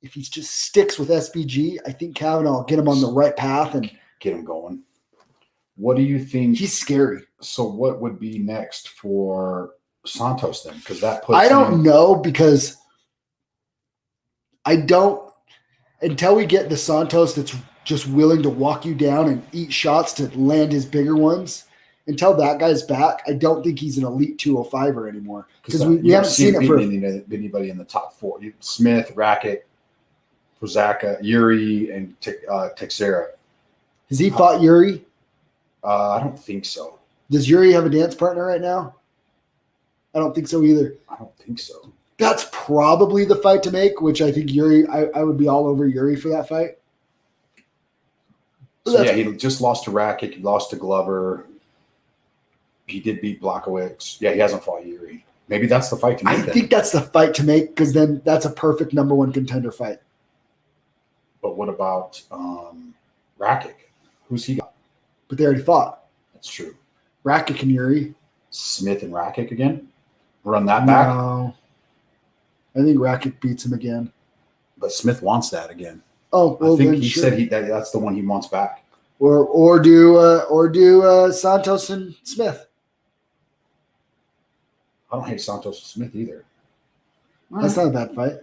if he just sticks with SBG, I think Kavanaugh will get him on the right path and get him going. What do you think? He's scary. So what would be next for Santos then? Because that puts I don't know because I don't until we get the Santos that's just willing to walk you down and eat shots to land his bigger ones. Until that guy's back, I don't think he's an elite 205er anymore because we haven't seen it for anybody in the top 4. Smith, Rackett, Zack, Yuri, and Teixeira. Has he fought Yuri? I don't think so. Does Yuri have a dance partner right now? I don't think so either. I don't think so. That's probably the fight to make, which I think Yuri, I would be all over Yuri for that fight. So he just lost to Rackett. He lost to Glover. He did beat Blachowicz. Yeah, he hasn't fought Yuri. Maybe that's the fight to make. I think that's the fight to make because then that's a perfect number 1 contender fight. But what about Rackett? Who's he got? But they already fought. That's true. Rackett and Yuri. Smith and Rackett again? Run that back? No. I think Rackett beats him again. But Smith wants that again. Oh, well, I think he said that's the one he wants back. Or do Santos and Smith. I don't hate Santos and Smith either. That's not a bad fight.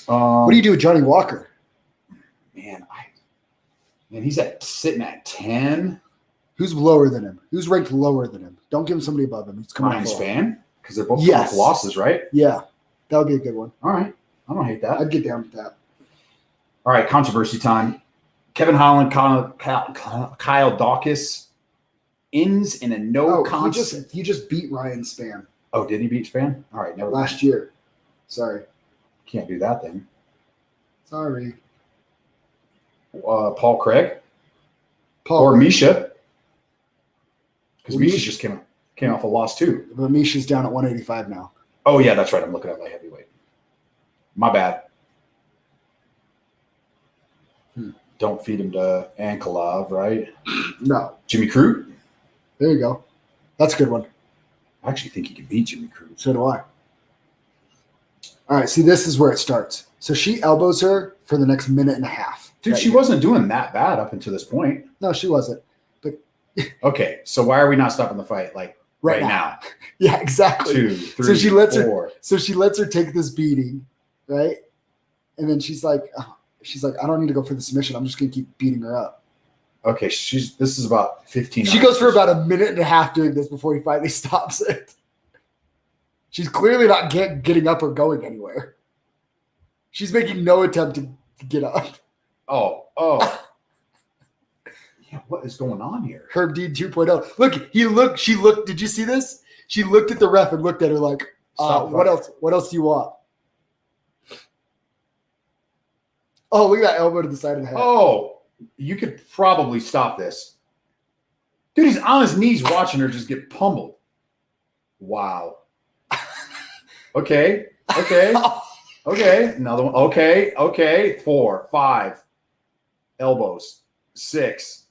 What do you do with Johnny Walker? Man, he's sitting at 10. Who's lower than him? Who's ranked lower than him? Don't give him somebody above him. He's coming Ryan Spann? Because they're both coming off losses, right? Yeah. That would be a good one. All right. I don't hate that. I'd get down with that. All right, controversy time. Kevin Holland, Kyle Dawkins ends in a no contest. He just beat Ryan Spann. Oh, did he beat Spann? All right, never mind. Last year. Sorry. Can't do that then. Sorry. Paul Craig? Or Misha? Because Misha just came off a loss too. But Misha's down at 185 now. Oh, yeah, that's right. I'm looking at light heavyweight. My bad. Don't feed him to Ankalaev, right? No. Jimmy Crute? There you go. That's a good one. I actually think he can beat Jimmy Crute. So do I. All right, see, this is where it starts. So she elbows her for the next minute and a half. Dude, she wasn't doing that bad up until this point. No, she wasn't. But okay, so why are we not stopping the fight like right now? Yeah, exactly. 2, 3, so she lets 4. She lets her take this beating, right? And then she's like, I don't need to go for the submission. I'm just gonna keep beating her up. Okay, this is about 15. She goes for about a minute and a half doing this before he finally stops it. She's clearly not getting up or going anywhere. She's making no attempt to get up. Oh. Yeah, what is going on here? Herb Dean 2.0. Look, she looked. Did you see this? She looked at the ref and looked at her like, what else? What else do you want? Oh, look at that elbow to the side of the head. Oh, you could probably stop this. Dude, he's on his knees watching her just get pummeled. Wow. Okay. Another one. Okay. 4, 5. Elbows. 6.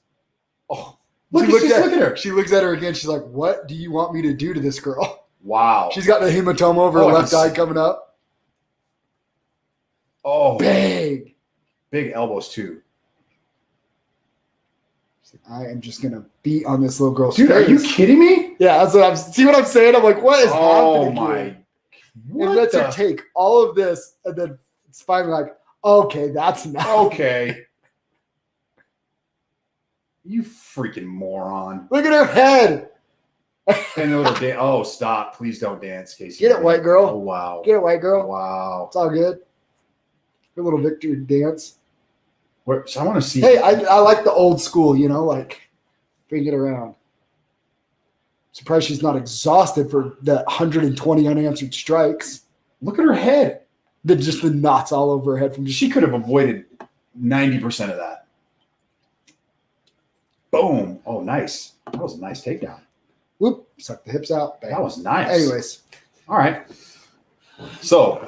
Oh, look at her. She looks at her again. She's like, what do you want me to do to this girl? Wow. She's got the hematoma over her left eye coming up. Oh. Big elbows, too. I am just going to beat on this little girl's face. Dude, are you kidding me? Yeah, that's what see what I'm saying? I'm like, what is happening? Oh, my. Here? And lets her take all of this, and then it's finally like, okay, that's enough. Okay. You freaking moron. Look at her head. And a little dance. Oh, stop. Please don't dance, Casey. Get it, white girl. Oh, wow. Get it, white girl. Wow. It's all good. Her little victory dance. So I want to see. Hey, I like the old school, like bring it around. Surprised she's not exhausted for the 120 unanswered strikes. Look at her head. Just the knots all over her head from She could have avoided 90% of that. Boom. Oh, nice. That was a nice takedown. Whoop. Suck the hips out. Bang. That was nice. Anyways. All right. So,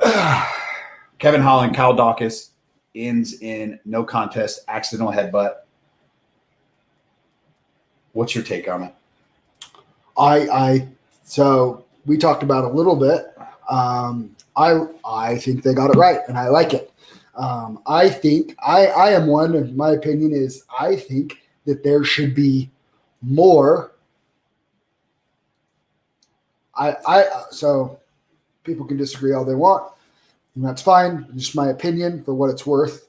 Kevin Holland, Kyle Dawkins ends in no contest, accidental headbutt. What's your take on it? So we talked about it a little bit. I think they got it right, and I like it. I think I am one, and my opinion is I think that there should be more. So people can disagree all they want, and that's fine. Just my opinion for what it's worth.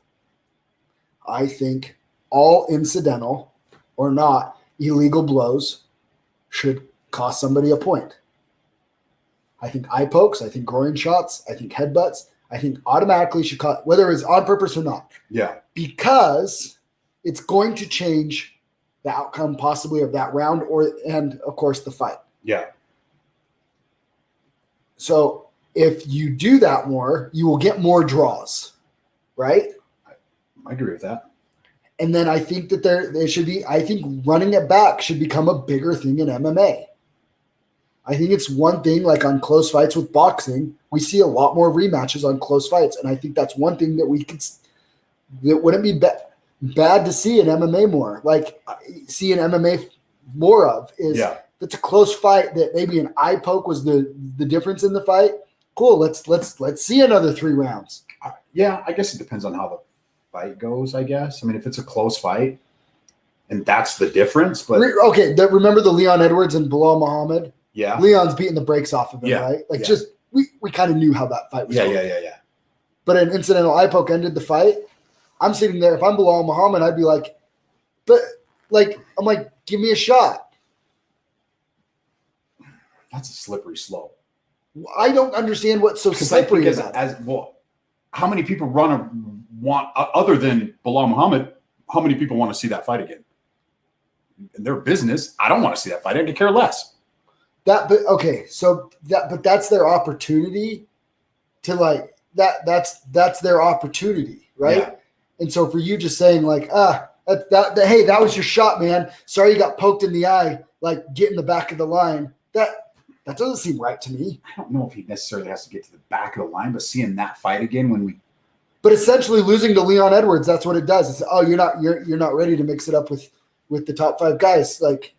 I think all incidental or not illegal blows should cost somebody a point. I think eye pokes, I think groin shots, I think headbutts, I think automatically should cost, whether it's on purpose or not. Yeah. Because it's going to change the outcome possibly of that round and of course the fight. Yeah. So if you do that more, you will get more draws, right? I agree with that. And then I think that there should be, I think running it back should become a bigger thing in MMA. I think it's one thing, like on close fights with boxing, we see a lot more rematches on close fights. And I think that's one thing that that wouldn't be bad to see in MMA more. Like see in MMA more of is if it's a close fight that maybe an eye poke was the difference in the fight. Cool. Let's see another 3 rounds. Yeah. I guess it depends on how the fight goes, I guess. I mean, if it's a close fight and that's the difference, but okay. Remember the Leon Edwards and Bilal Muhammad? Yeah. Leon's beating the brakes off of him, right? Like just we kind of knew how that fight was going. Yeah. But an incidental eye poke ended the fight. I'm sitting there. If I'm Bilal Muhammad, I'd be like, I'm like, give me a shot. That's a slippery slope. I don't understand what's so slippery about it. How many people want other than Bilal Muhammad? How many people want to see that fight again? In their business, I don't want to see that fight. I could care less. But that's their opportunity to that's their opportunity, right? Yeah. And so for you just saying like, hey, that was your shot, man. Sorry you got poked in the eye, like get in the back of the line. That doesn't seem right to me. I don't know if he necessarily has to get to the back of the line, but seeing that fight again but essentially losing to Leon Edwards, that's what it does. It's you're not ready to mix it up with the top 5 guys. Like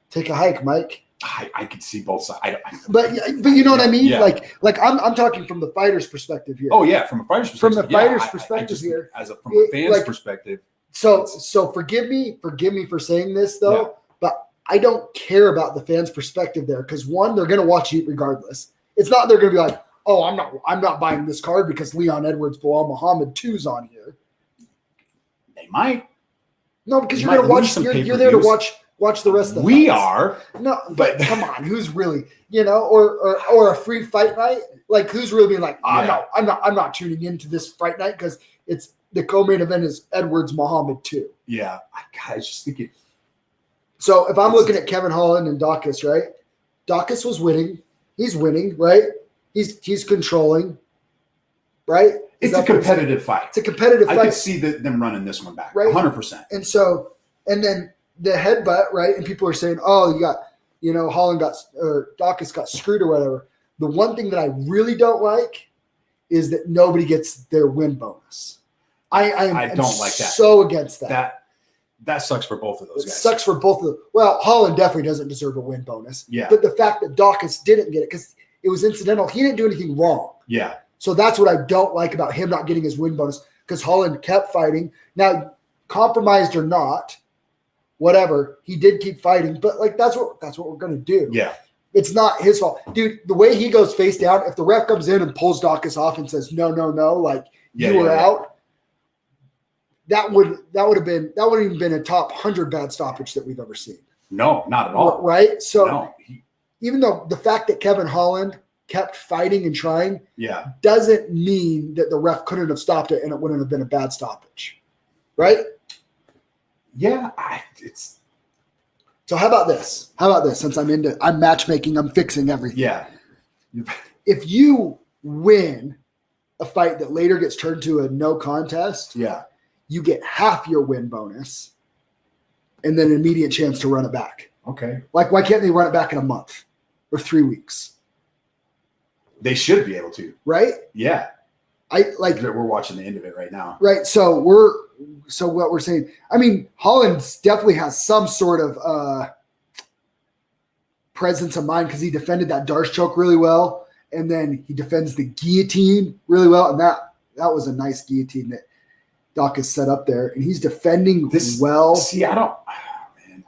take a hike, Mike. I could see both sides. But you know what I mean? Yeah. Like I'm talking from the fighter's perspective here. Oh yeah, from a fighter's perspective. From the fighter's perspective here. From a fan's perspective. So forgive me for saying this though, but I don't care about the fans' perspective there because one, they're gonna watch it regardless. It's not they're gonna be like, oh, I'm not buying this card because Leon Edwards, Bilal Muhammad 2's on here. They might. No, because you're gonna watch. You're there to watch the rest of the We fights. are. No, but come on, who's really, or a free fight night? Like who's really being like, I'm not tuning into this fight night because it's the co-main event is Edwards Muhammad 2. Yeah. I just think it. So if I'm looking at Kevin Holland and Dawkins, right? Dawkins was winning. He's winning, right? He's controlling, right? It's a competitive fight. It's a competitive fight. I could see them running this one back, right? 100%. And then the headbutt, right? And people are saying, oh, Holland Dawkins got screwed or whatever. The one thing that I really don't like is that nobody gets their win bonus. I don't like that. So against that. That sucks for both of those guys. Sucks for both of them. Well, Holland definitely doesn't deserve a win bonus. Yeah. But the fact that Dawkins didn't get it, because it was incidental, he didn't do anything wrong. Yeah. So that's what I don't like about him not getting his win bonus, because Holland kept fighting. Now, compromised or not, whatever, he did keep fighting. But like that's what we're gonna do. Yeah. It's not his fault. Dude, the way he goes face down, if the ref comes in and pulls Dawkins off and says, no, like you were out, that wouldn't even been a top 100 bad stoppage that we've ever seen. No, not at all. Right? So even though the fact that Kevin Holland kept fighting and trying doesn't mean that the ref couldn't have stopped it and it wouldn't have been a bad stoppage. Right? Yeah. So how about this? Since I'm matchmaking, I'm fixing everything. Yeah. If you win a fight that later gets turned to a no contest, you get half your win bonus and then an immediate chance to run it back. Okay. Like, why can't they run it back in a month or 3 weeks? They should be able to. Right? Yeah. We're watching the end of it right now. Right. So what we're saying, I mean, Holland definitely has some sort of presence of mind because he defended that Darce choke really well. And then he defends the guillotine really well. And that was a nice guillotine that Doc has set up there. And he's defending this well. See, I don't, man,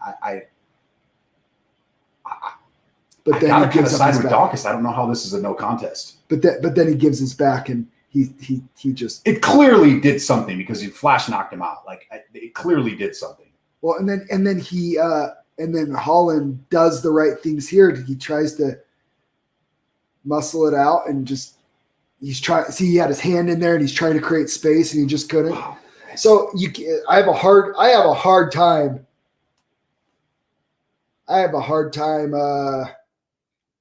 but then I gotta kind of side with Dawkins. I don't know how this is a no contest. But then he gives his back and he just. It clearly did something because he flash knocked him out. Like it clearly did something. Well, and then Holland does the right things here. He tries to muscle it out and just he's trying. See, he had his hand in there and he's trying to create space and he just couldn't. Wow. So I have a hard time.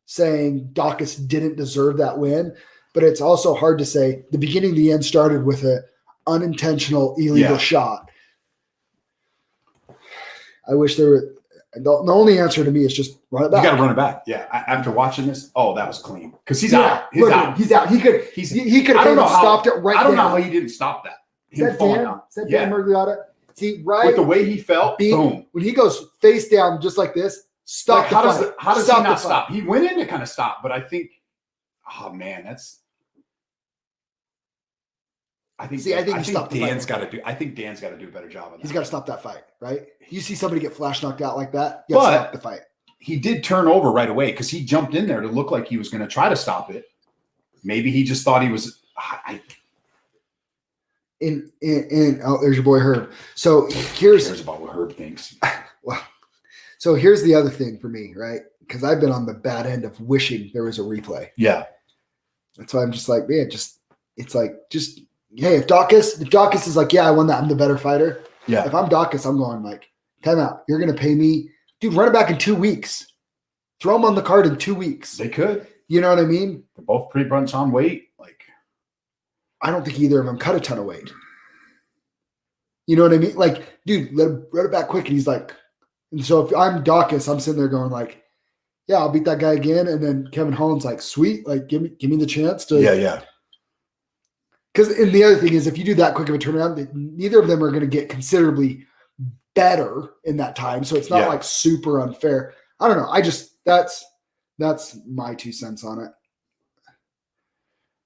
Saying Dawkins didn't deserve that win, but it's also hard to say the beginning, the end started with an unintentional illegal shot. I wish there were. The only answer to me is just run it back. You got to run it back. Yeah. After watching this, that was clean because he's out. He's out. He could have stopped it right. I don't know how he didn't stop that. Is that Dan Mergliotta? See, right with the way he felt. Boom. When he goes face down just like this. Stop. How does he not stop? He went in to kind of stop, but I think, I think Dan's got to do a better job on that. He's got to stop that fight, right? You see somebody get flash knocked out like that, you got to stop the fight. He did turn over right away because he jumped in there to look like he was going to try to stop it. Maybe he just thought he was. There's your boy Herb. So here's about what Herb thinks. Well. So here's the other thing for me, right? Because I've been on the bad end of wishing there was a replay. Yeah. That's why I'm just like, man, hey, if Dawkins is like, yeah, I won that, I'm the better fighter. Yeah. If I'm Dawkins, I'm going like, time out. You're going to pay me. Dude, run it back in 2 weeks. Throw him on the card in 2 weeks. They could. You know what I mean? They're both pretty bunch on weight. Like, I don't think either of them cut a ton of weight. You know what I mean? Like, dude, run it back quick. And he's like, and so if I'm Dawkins, I'm sitting there going like, yeah, I'll beat that guy again. And then Kevin Holland's like, sweet, like give me the chance to. Yeah. Because and the other thing is, if you do that quick of a turnaround, neither of them are going to get considerably better in that time. So it's not like super unfair. I don't know. I just that's my 2 cents on it.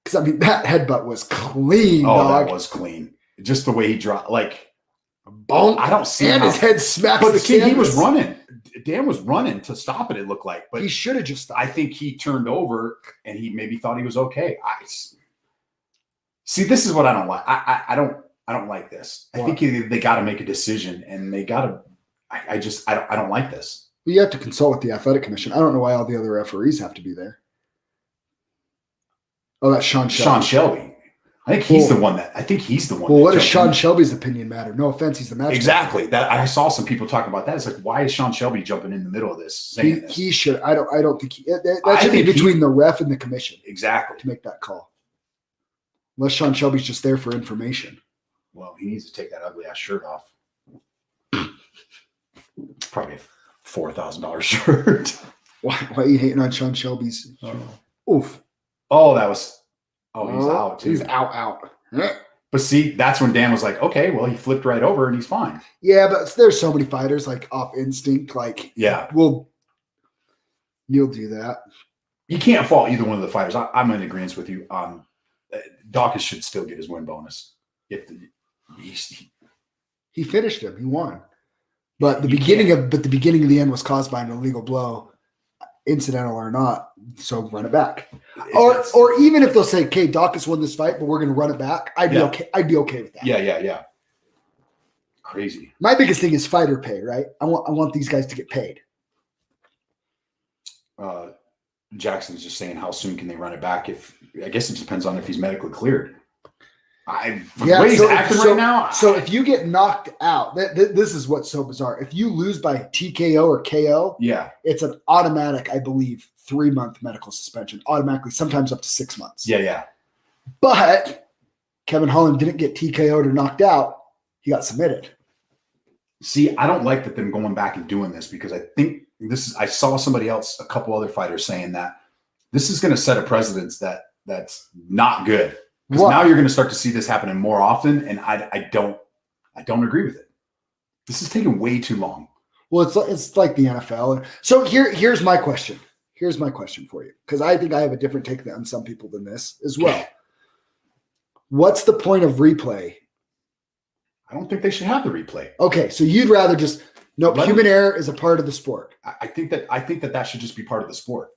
Because I mean that headbutt was clean. That was clean. Just the way he dropped, like. Bonk. I don't see his head smacked. But the kid, he was running. Dan was running to stop it. It looked like, but he should have just stopped. I think he turned over and he maybe thought he was okay. See, this is what I don't like. I don't like this. I think they got to make a decision, and they got to. I don't like this. Well, you have to consult with the athletic commission. I don't know why all the other referees have to be there. Oh, that's Sean Shelby. I think he's the one. Well, what does Sean Shelby's opinion matter? No offense, he's the match. Exactly. That I saw some people talking about that. It's like, why is Sean Shelby jumping in the middle of this? He should. I don't think that should be between the ref and the commission. Exactly. To make that call. Unless Sean Shelby's just there for information. Well, he needs to take that ugly ass shirt off. It's probably a $4,000 shirt. Why are you hating on Sean Shelby's? Oof. Oh, that was. Oh, he's out too. He's out. But see, that's when Dan was like, okay, well, he flipped right over and he's fine. Yeah, but there's so many fighters like off instinct, like you'll do that. You can't fault either one of the fighters. I'm in agreement with you. Dawkins should still get his win bonus. He finished him, he won. But the beginning of the end was caused by an illegal blow, incidental or not. So run it back. Or even if they'll say, okay, Dawkins won this fight, but we're going to run it back. I'd be okay. I'd be okay with that. Yeah. Crazy. My biggest thing is fighter pay, right? I want these guys to get paid. Jackson's just saying, how soon can they run it back? I guess it depends on if he's medically cleared. He's acting right now. So if you get knocked out, this is what's so bizarre. If you lose by TKO or KO, it's an automatic, I believe, 3-month medical suspension. Automatically, sometimes up to 6 months. Yeah. But Kevin Holland didn't get TKO'd or knocked out. He got submitted. See, I don't like that them going back and doing this because I think I saw somebody else, a couple other fighters saying that this is going to set a precedence that's not good. Because now you're going to start to see this happening more often, and I don't agree with it. This is taking way too long. Well, it's like the NFL. So here's my question. Here's my question for you, because I think I have a different take on some people than this as well. What's the point of replay? I don't think they should have the replay. Okay, so you'd rather just human error is a part of the sport. I think that should just be part of the sport.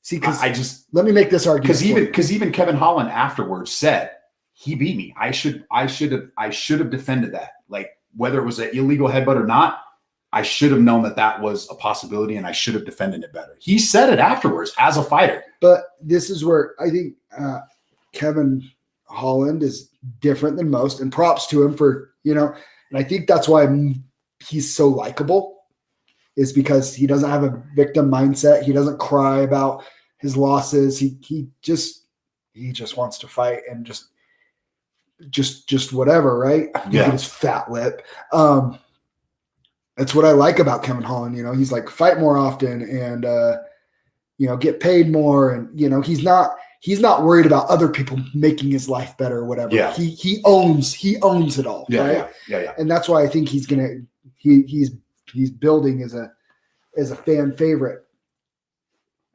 See, because let me make this argument. Because even Kevin Holland afterwards said he beat me. I should have defended that. Like whether it was an illegal headbutt or not, I should have known that was a possibility, and I should have defended it better. He said it afterwards as a fighter. But this is where I think Kevin Holland is different than most, and props to him for and I think that's why he's so likable. Is because he doesn't have a victim mindset. He doesn't cry about his losses. He just wants to fight and just whatever, right? Look at his fat lip. That's what I like about Kevin Holland. He's like fight more often and get paid more, and he's not worried about other people making his life better or whatever. Yeah. He owns it all. Right? Yeah. And that's why I think he's building as a fan favorite.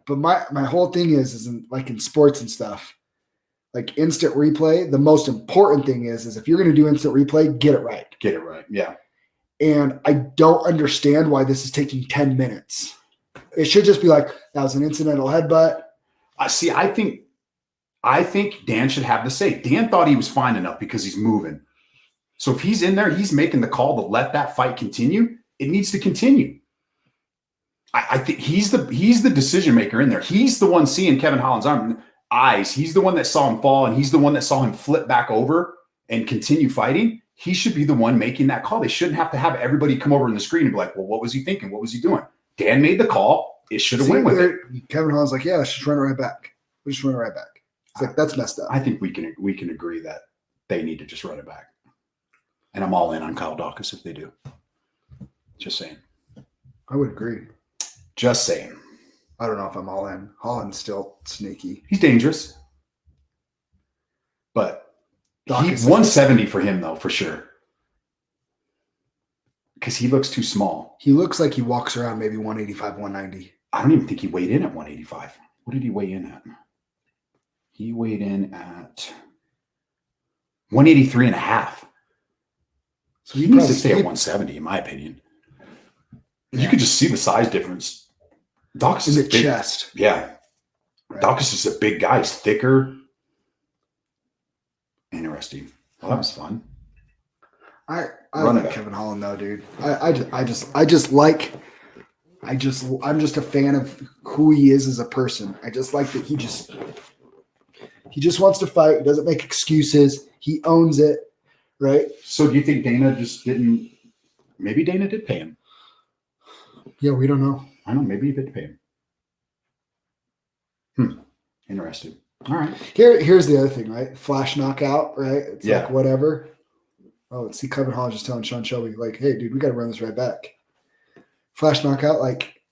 But my whole thing is like in sports and stuff, like instant replay, the most important thing is if you're going to do instant replay, get it right. Get it right. Yeah. And I don't understand why this is taking 10 minutes. It should just be like, that was an incidental headbutt. I think Dan should have the say. Dan thought he was fine enough because he's moving. So if he's in there, he's making the call to let that fight continue. It needs to continue. I think he's the decision maker in there. He's the one seeing Kevin Holland's eyes. He's the one that saw him fall, and he's the one that saw him flip back over and continue fighting. He should be the one making that call. They shouldn't have to have everybody come over in the screen and be like, well, what was he thinking? What was he doing? Dan made the call. It should have went with it. Kevin Holland's like, yeah, let's just run it right back. We just run it right back. It's like, that's messed up. I think we can agree that they need to just run it back. And I'm all in on Kyle Dawkins if they do. Just saying. I would agree. Just saying. I don't know if I'm all in. Holland's still sneaky. He's dangerous. But Dawkins 170 for him, though, for sure. Because he looks too small. He looks like he walks around maybe 185, 190. I don't even think he weighed in at 185. What did he weigh in at? He weighed in at 183 and a half. So he needs to stay at 170, in my opinion. Yeah. You could just see the size difference. Dawkins in the chest. Yeah. Right. Dawkins is a big guy. He's thicker. Interesting. Well, that was fun. I like Kevin Holland though, dude. I'm just a fan of who he is as a person. I just like that he just wants to fight. He doesn't make excuses. He owns it, right? So do you think Dana just didn't? Maybe Dana did pay him. Yeah, we don't know. I don't know. Maybe he did pay him. Interesting. All right. Here's the other thing, right? Flash knockout, right? It's like whatever. Oh, see, Kevin Holland just telling Sean Shelby, like, hey, dude, we got to run this right back. Flash knockout, like,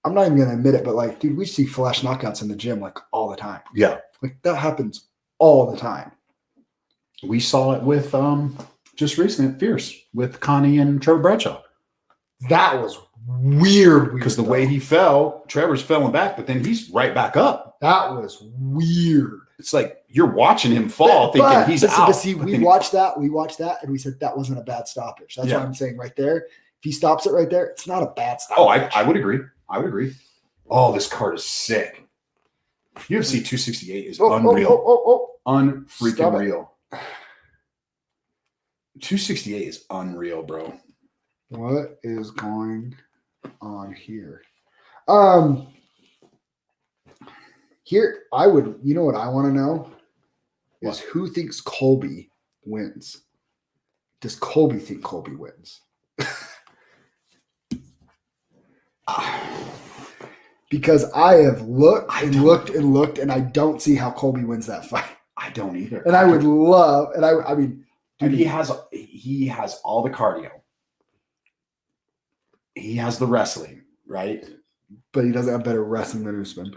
I'm not even going to admit it, but, like, dude, we see flash knockouts in the gym, like, all the time. Yeah. Like, that happens all the time. We saw it with just recently at Fierce with Connie and Trevor Bradshaw. That was weird. Because the way he fell, Trevor's falling back, but then he's right back up. That was weird. It's like you're watching him fall, thinking he's out. But see, we watched that, and we said that wasn't a bad stoppage. That's what I'm saying right there. If he stops it right there, it's not a bad stoppage. Oh, I would agree. Oh, this card is sick. UFC 268 is unreal. Unfreaking real. 268 is unreal, bro. What is going on here? Here, you know what I want to know is who thinks Colby wins? Does Colby think Colby wins? Because I have looked and looked, and I don't see how Colby wins that fight. I don't either. And I would love, and I mean, dude, he has all the cardio. He has the wrestling, right? But he doesn't have better wrestling than Usman.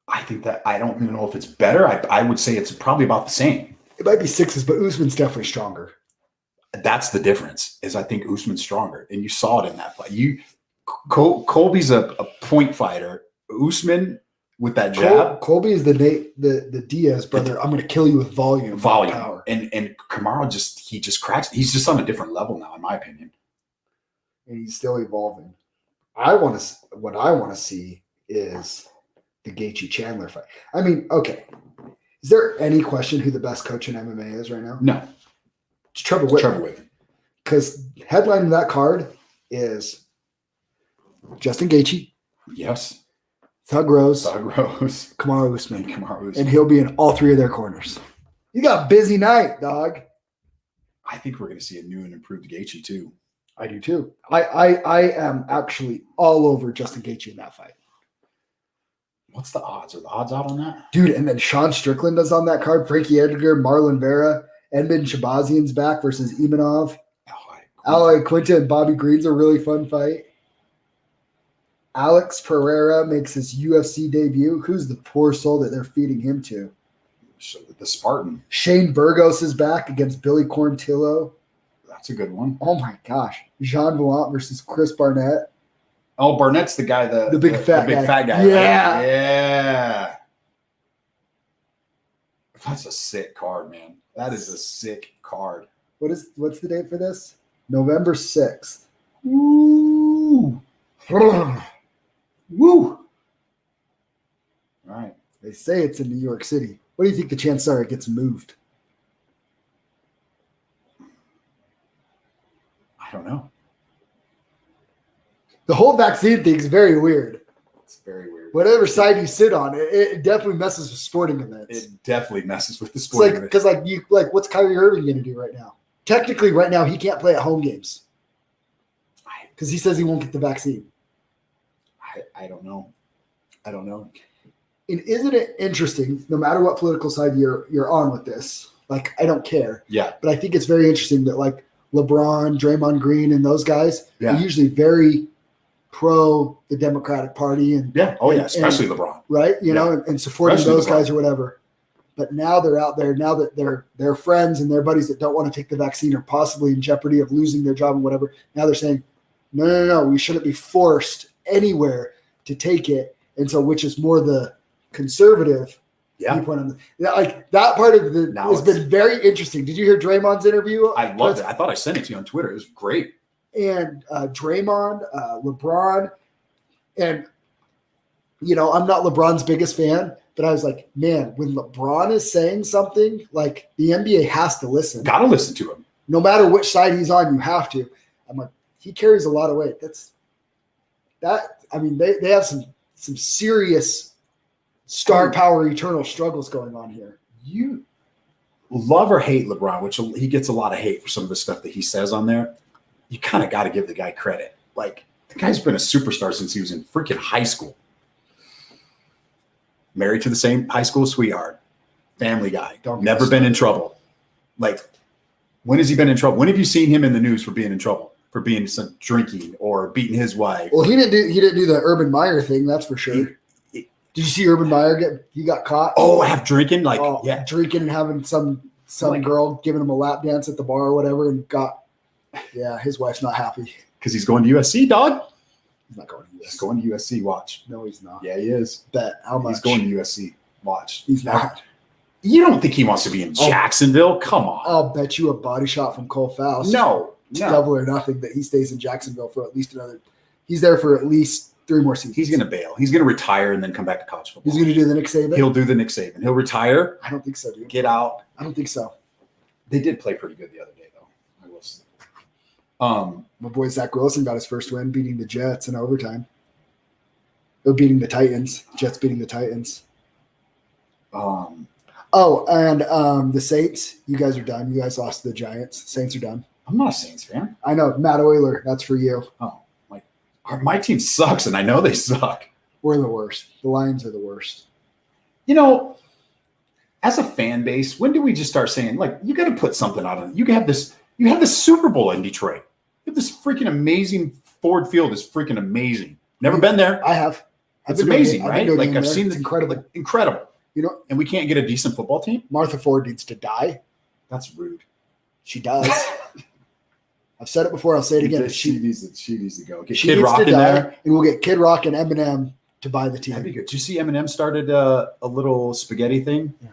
I think that I don't even know if it's better. I would say it's probably about the same. It might be sixes, but Usman's definitely stronger. That's the difference. Is I think Usman's stronger, and you saw it in that fight. Colby's a point fighter. Usman with that jab. Colby is the Diaz brother. I'm going to kill you with volume, power. And Kamaru just cracks. He's just on a different level now, in my opinion. And he's still evolving. What I want to see is the Gaethje Chandler fight. I mean, okay. Is there any question who the best coach in MMA is right now? No. It's Trevor Whitman. Because headlining that card is Justin Gaethje. Yes. Thug Rose. Kamaru Usman. And he'll be in all three of their corners. You got a busy night, dog. I think we're going to see a new and improved Gaethje too. I do too. I am actually all over Justin Gaethje in that fight. What's the odds? Are the odds out on that? Dude, and then Sean Strickland is on that card. Frankie Edgar, Marlon Vera, Edmund Shabazian's back versus Imanov. Aloy Quinta and Bobby Green's a really fun fight. Alex Pereira makes his UFC debut. Who's the poor soul that they're feeding him to? The Spartan. Shane Burgos is back against Billy Quarantillo. That's a good one. Oh my gosh. Jean Vaughn versus Chris Barnett. Oh, Barnett's the guy, the big fat guy. Yeah. Right? Yeah. That's a sick card, man. That is a sick card. What's the date for this? November 6th. Woo. Woo. All right. They say it's in New York City. What do you think the chances are it gets moved? I don't know. The whole vaccine thing is very weird. It's very weird. Whatever side you sit on, it definitely messes with sporting events. It definitely messes with the sporting events. Because what's Kyrie Irving going to do right now? Technically, right now, he can't play at home games because he says he won't get the vaccine. I don't know. And isn't it interesting, no matter what political side you're on with this, I don't care. Yeah. But I think it's very interesting that LeBron, Draymond Green, and those guys are usually very pro the Democratic Party. And especially LeBron. Right? You know, and supporting especially those guys or whatever. But now they're out there, now that their friends and their buddies that don't want to take the vaccine are possibly in jeopardy of losing their job and whatever. Now they're saying, no, we shouldn't be forced anywhere to take it. And so, which is more the conservative viewpoint on that part of the has been very interesting. Did you hear Draymond's interview? I loved it. I thought I sent it to you on Twitter. It was great. And Draymond, LeBron, and I'm not LeBron's biggest fan, but I was like, man, when LeBron is saying something, the NBA has to listen. Got to listen to him. No matter which side he's on, you have to. I'm like, he carries a lot of weight. They have some serious star power, eternal struggles going on here. You love or hate LeBron, which he gets a lot of hate for some of the stuff that he says on there. You kind of got to give the guy credit. The guy's been a superstar since he was in freaking high school. Married to the same high school sweetheart. Family guy. Never been in trouble. When has he been in trouble? When have you seen him in the news for being in trouble? For being some drinking or beating his wife? Well, he didn't do the Urban Meyer thing, that's for sure. Did you see Urban Meyer he got caught? Oh, half drinking? Drinking and having some some girl giving him a lap dance at the bar or whatever, and his wife's not happy because he's going to USC, dog. He's not going to USC. He's going to USC. Watch. No, he's not. Yeah, he is. Bet how much? He's going to USC. Watch. He's not. You don't think he wants to be in Jacksonville? Come on. I'll bet you a body shot from Cole Faust. No. Double or nothing that he stays in Jacksonville for at least another. He's there for at least 3 more seasons. He's going to bail. He's going to retire and then come back to college football. He's going to do the Nick Saban? He'll do the Nick Saban. He'll retire. I don't think so, dude. Get out. I don't think so. They did play pretty good the other day, though. I will say. My boy Zach Wilson got his first win beating the Jets in overtime. They're beating the Titans. Jets beating the Titans. Um, the Saints. You guys are done. You guys lost to the Giants. Saints are done. I'm not a Saints fan. I know. Matt Oyler. That's for you. Oh, my team sucks, and I know they suck. We're the worst. The Lions are the worst. You know, as a fan base, when do we just start saying, like, you got to put something out of it? You have this Super Bowl in Detroit. You have this freaking amazing Ford Field is freaking amazing. Never been there. I have. It's amazing, right? Like I've seen it's incredible. Like, incredible. You know, and we can't get a decent football team. Martha Ford needs to die. That's rude. She does. I've said it before. I'll say it again. She needs to go. Get she Kid needs Rock to in die, there, and we'll get Kid Rock and Eminem to buy the team. That'd be good. Did you see Eminem started a little spaghetti thing? Yeah.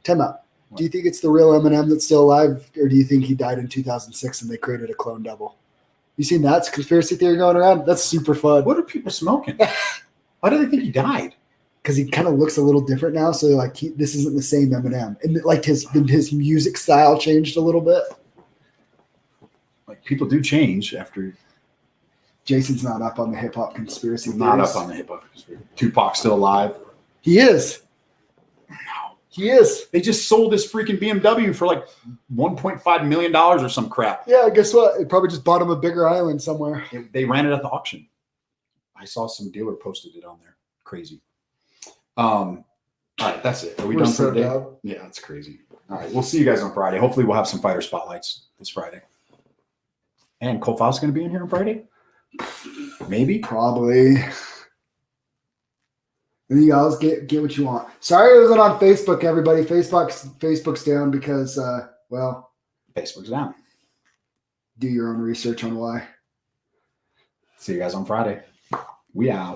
Time out. What? Do you think it's the real Eminem that's still alive, or do you think he died in 2006 and they created a clone double? You seen that conspiracy theory going around? That's super fun. What are people smoking? Why do they think he died? Because he kind of looks a little different now. So like, this isn't the same Eminem, and like his music style changed a little bit. Like people do change after. Jason's not up on the hip hop conspiracy theories. Not up on the hip hop conspiracy. Tupac's still alive. He is. No, he is. They just sold this freaking BMW for like $1.5 million or some crap. Yeah, guess what? It probably just bought him a bigger island somewhere. They ran it at the auction. I saw some dealer posted it on there. Crazy. All right, that's it. Are we done for the day? Bad. Yeah, that's crazy. All right, we'll see you guys on Friday. Hopefully, we'll have some fighter spotlights this Friday. And Cole Faust going to be in here on Friday? Maybe. Probably. And you guys get what you want. Sorry it wasn't on Facebook, everybody. Facebook's down because, Facebook's down. Do your own research on why. See you guys on Friday. We out.